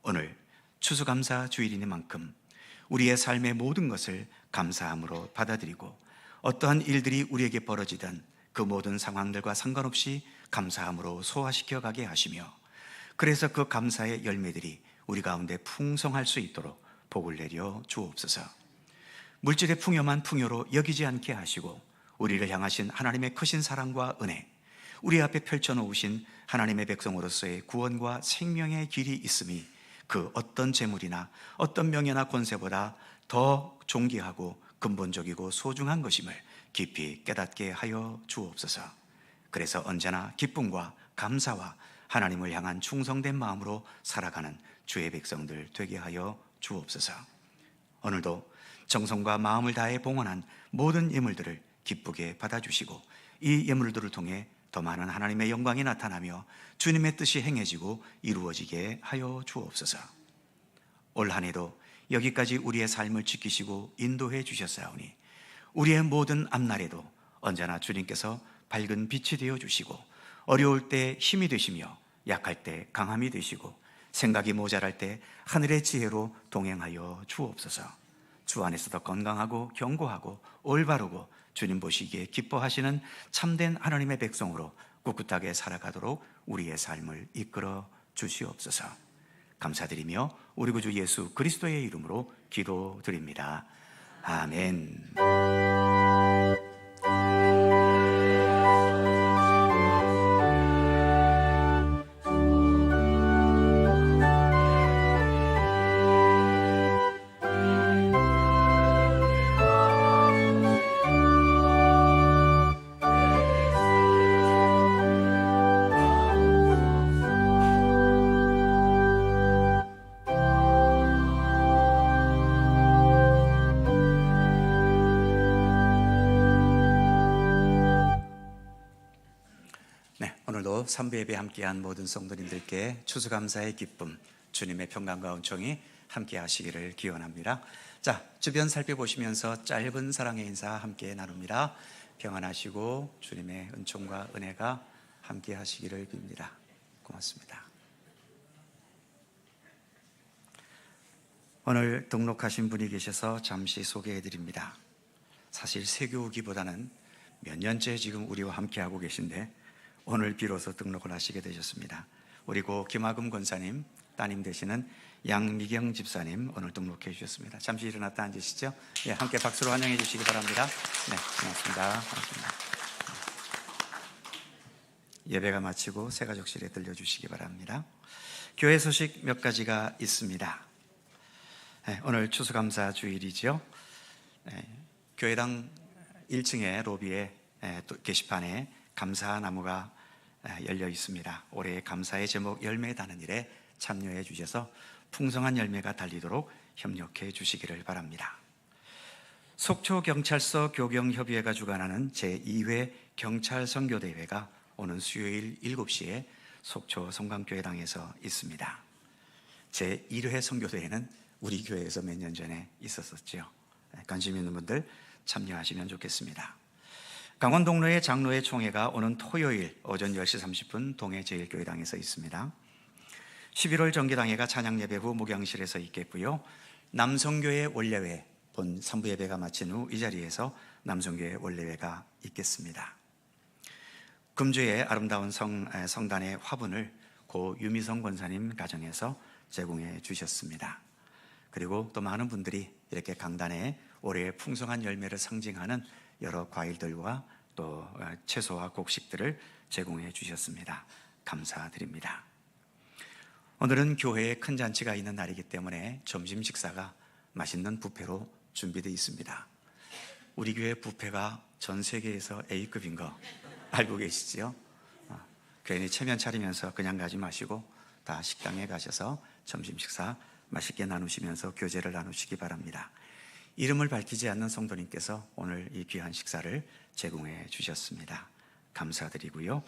Speaker 1: 오늘 추수감사 주일이니만큼 우리의 삶의 모든 것을 감사함으로 받아들이고 어떠한 일들이 우리에게 벌어지든 그 모든 상황들과 상관없이 감사함으로 소화시켜 가게 하시며, 그래서 그 감사의 열매들이 우리 가운데 풍성할 수 있도록 복을 내려 주옵소서. 물질의 풍요만 풍요로 여기지 않게 하시고 우리를 향하신 하나님의 크신 사랑과 은혜, 우리 앞에 펼쳐놓으신 하나님의 백성으로서의 구원과 생명의 길이 있음이 그 어떤 재물이나 어떤 명예나 권세보다 더 존귀하고 근본적이고 소중한 것임을 깊이 깨닫게 하여 주옵소서. 그래서 언제나 기쁨과 감사와 하나님을 향한 충성된 마음으로 살아가는 주의 백성들 되게 하여 주옵소서. 오늘도 정성과 마음을 다해 봉헌한 모든 예물들을 기쁘게 받아주시고 이 예물들을 통해 더 많은 하나님의 영광이 나타나며 주님의 뜻이 행해지고 이루어지게 하여 주옵소서. 올 한 해도 여기까지 우리의 삶을 지키시고 인도해 주셨사오니 우리의 모든 앞날에도 언제나 주님께서 밝은 빛이 되어 주시고 어려울 때 힘이 되시며 약할 때 강함이 되시고 생각이 모자랄 때 하늘의 지혜로 동행하여 주옵소서. 주 안에서도 건강하고 견고하고 올바르고 주님 보시기에 기뻐하시는 참된 하나님의 백성으로 꿋꿋하게 살아가도록 우리의 삶을 이끌어 주시옵소서. 감사드리며 우리 구주 예수 그리스도의 이름으로 기도드립니다. 아멘. 오늘도 3부 예배 함께한 모든 성도님들께 추수감사의 기쁨, 주님의 평강과 은총이 함께 하시기를 기원합니다. 자, 주변 살펴보시면서 짧은 사랑의 인사 함께 나눕니다. 평안하시고 주님의 은총과 은혜가 함께 하시기를 빕니다. 고맙습니다. 오늘 등록하신 분이 계셔서 잠시 소개해 드립니다. 사실 세교우기보다는 몇 년째 지금 우리와 함께하고 계신데 오늘 비로소 등록을 하시게 되셨습니다. 우리 고 김하금 권사님 따님 되시는 양미경 집사님 오늘 등록해 주셨습니다. 잠시 일어났다 앉으시죠. 예, 함께 박수로 환영해 주시기 바랍니다. 네, 고맙습니다. 고맙습니다. 예배가 마치고 새가족실에 들려주시기 바랍니다. 교회 소식 몇 가지가 있습니다. 네, 오늘 추수감사 주일이죠. 네, 교회당 1층의 로비에 게시판에 감사나무가 열려 있습니다. 올해의 감사의 제목 열매 다는 일에 참여해 주셔서 풍성한 열매가 달리도록 협력해 주시기를 바랍니다. 속초경찰서 교경협의회가 주관하는 제2회 경찰선교대회가 오는 수요일 7시에 속초 성강교회당에서 있습니다. 제1회 선교대회는 우리 교회에서 몇 년 전에 있었었죠. 관심 있는 분들 참여하시면 좋겠습니다. 강원동로의 장로회 총회가 오는 토요일 오전 10시 30분 동해제일교회당에서 있습니다. 11월 정기당회가 찬양예배 후 목양실에서 있겠고요. 남성교회 원례회 본 3부 예배가 마친 후 이 자리에서 남성교회 원례회가 있겠습니다. 금주의 아름다운 성단의 화분을 고 유미성 권사님 가정에서 제공해 주셨습니다. 그리고 또 많은 분들이 이렇게 강단에 올해의 풍성한 열매를 상징하는 여러 과일들과 또 채소와 곡식들을 제공해 주셨습니다. 감사드립니다. 오늘은 교회에 큰 잔치가 있는 날이기 때문에 점심 식사가 맛있는 뷔페로 준비되어 있습니다. 우리 교회 뷔페가 전 세계에서 A급인 거 알고 계시죠? 괜히 체면 차리면서 그냥 가지 마시고 다 식당에 가셔서 점심 식사 맛있게 나누시면서 교제를 나누시기 바랍니다. 이름을 밝히지 않는 성도님께서 오늘 이 귀한 식사를 제공해 주셨습니다. 감사드리고요.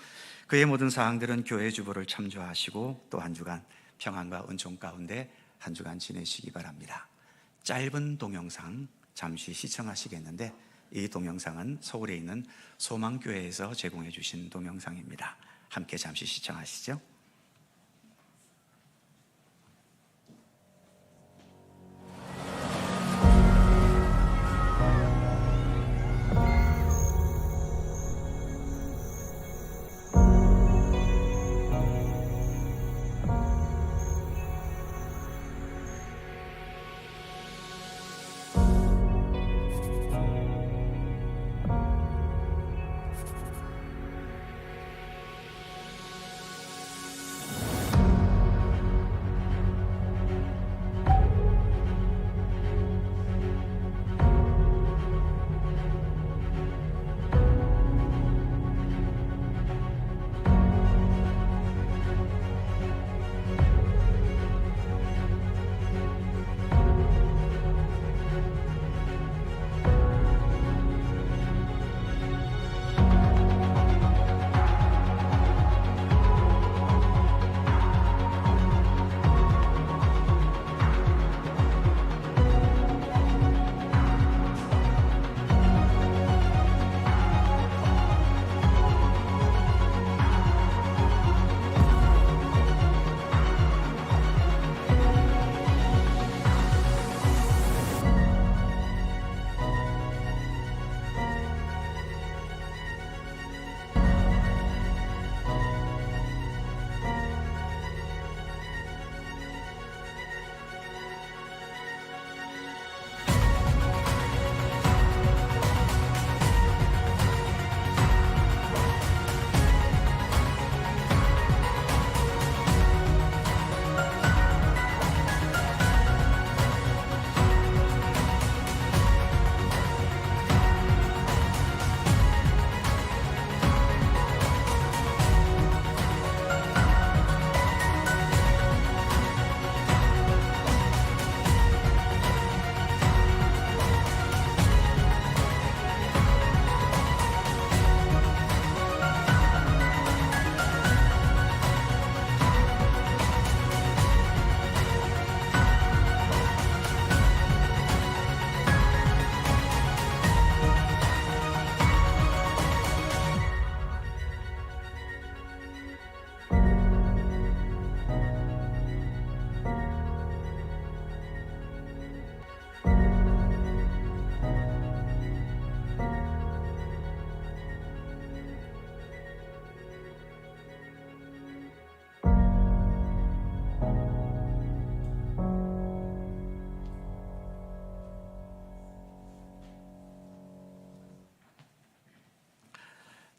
Speaker 1: 그의 모든 사항들은 교회 주보를 참조하시고 또 한 주간 평안과 은총 가운데 한 주간 지내시기 바랍니다. 짧은 동영상 잠시 시청하시겠는데 이 동영상은 서울에 있는 소망교회에서 제공해 주신 동영상입니다. 함께 잠시 시청하시죠.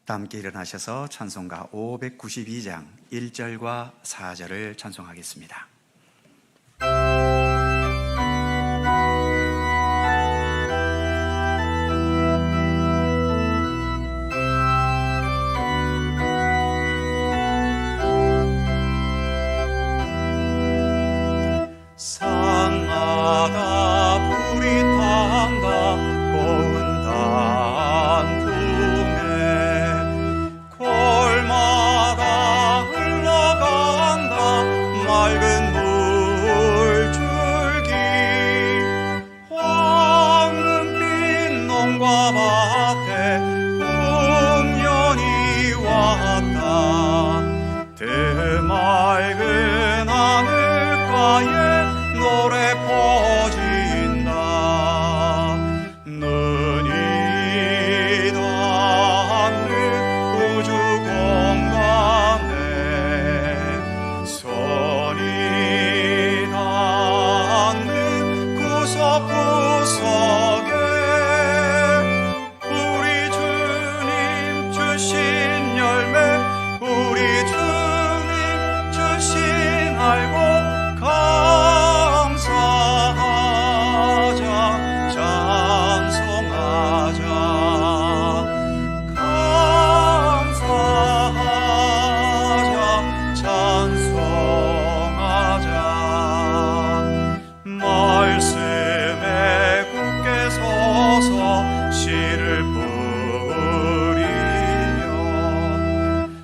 Speaker 1: 다 함께 일어나셔서 찬송가 592장 1절과 4절을 찬송하겠습니다.
Speaker 3: 산마다 불이 탄다 고운 단풍에 골마다 흘러간다 맑은 물줄기 황금빛 농가 밭에 풍년이 왔다 드맑은 하늘가에 노래 퍼진다 눈이 닿는 우주 공간에 손이 닿는 구석구석에 말씀에 굳게 서서 씨를 뿌리며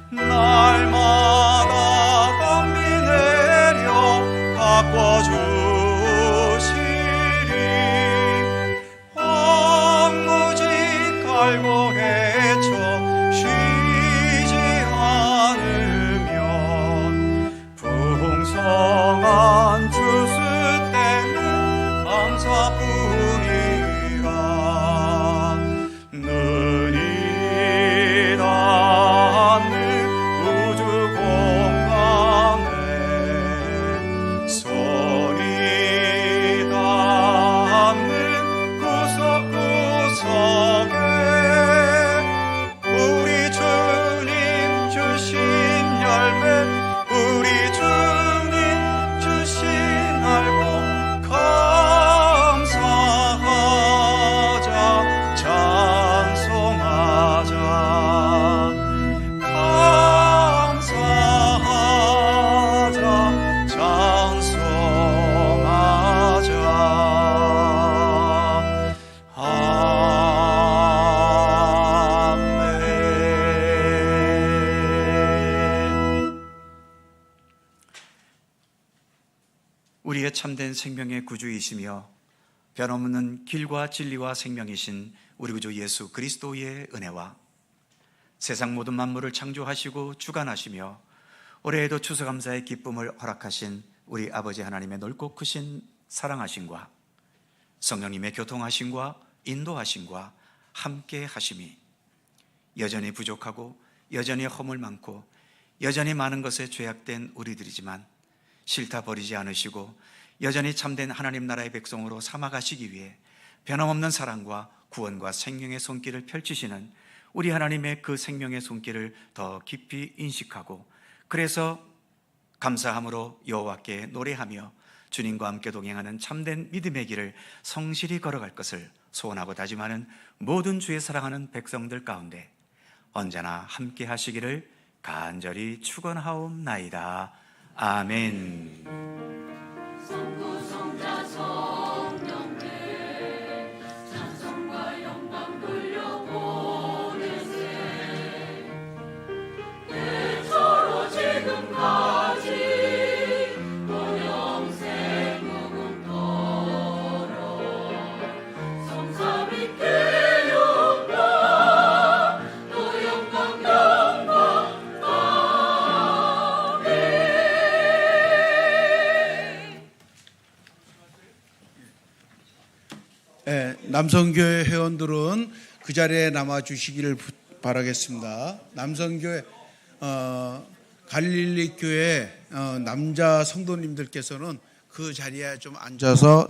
Speaker 3: 날마다甘비 내려 가꿔주시리. 황무지 갈고 헤쳐 쉬지 않으면 풍성한 추수 때는 감사뿐이라. 눈이 닿는 우주 공간에 소리 닿는 구석구석에 우리 주님 주신 열매, 우리 주님 주신 알고 감사하자, 찬송하자, 감사하자, 찬송하자. 아멘.
Speaker 1: 우리의 참된 생명의 구주이시며 변함없는 길과 진리와 생명이신 우리 구주 예수 그리스도의 은혜와 세상 모든 만물을 창조하시고 주관하시며 올해에도 추수감사의 기쁨을 허락하신 우리 아버지 하나님의 넓고 크신 사랑하심과 성령님의 교통하심과 인도하심과 함께 하심이 여전히 부족하고 여전히 허물 많고 여전히 많은 것에 죄악된 우리들이지만 싫다 버리지 않으시고 여전히 참된 하나님 나라의 백성으로 삼아가시기 위해 변함없는 사랑과 구원과 생명의 손길을 펼치시는 우리 하나님의 그 생명의 손길을 더 깊이 인식하고 그래서 감사함으로 여호와께 노래하며 주님과 함께 동행하는 참된 믿음의 길을 성실히 걸어갈 것을 소원하고 다짐하는 모든 주의 사랑하는 백성들 가운데 언제나 함께 하시기를 간절히 축원하옵나이다. 아멘.
Speaker 4: 성부성자 성령께 찬송과 영광 돌려보내세. 태초로 지금까지 영생 무궁토록 성삼위께 영광 또 영광
Speaker 5: 남성교회 회원들은 그 자리에 남아 주시기를 바라겠습니다. 남성교회 갈릴리 교회 남자 성도님들께서는 그 자리에 좀 앉아서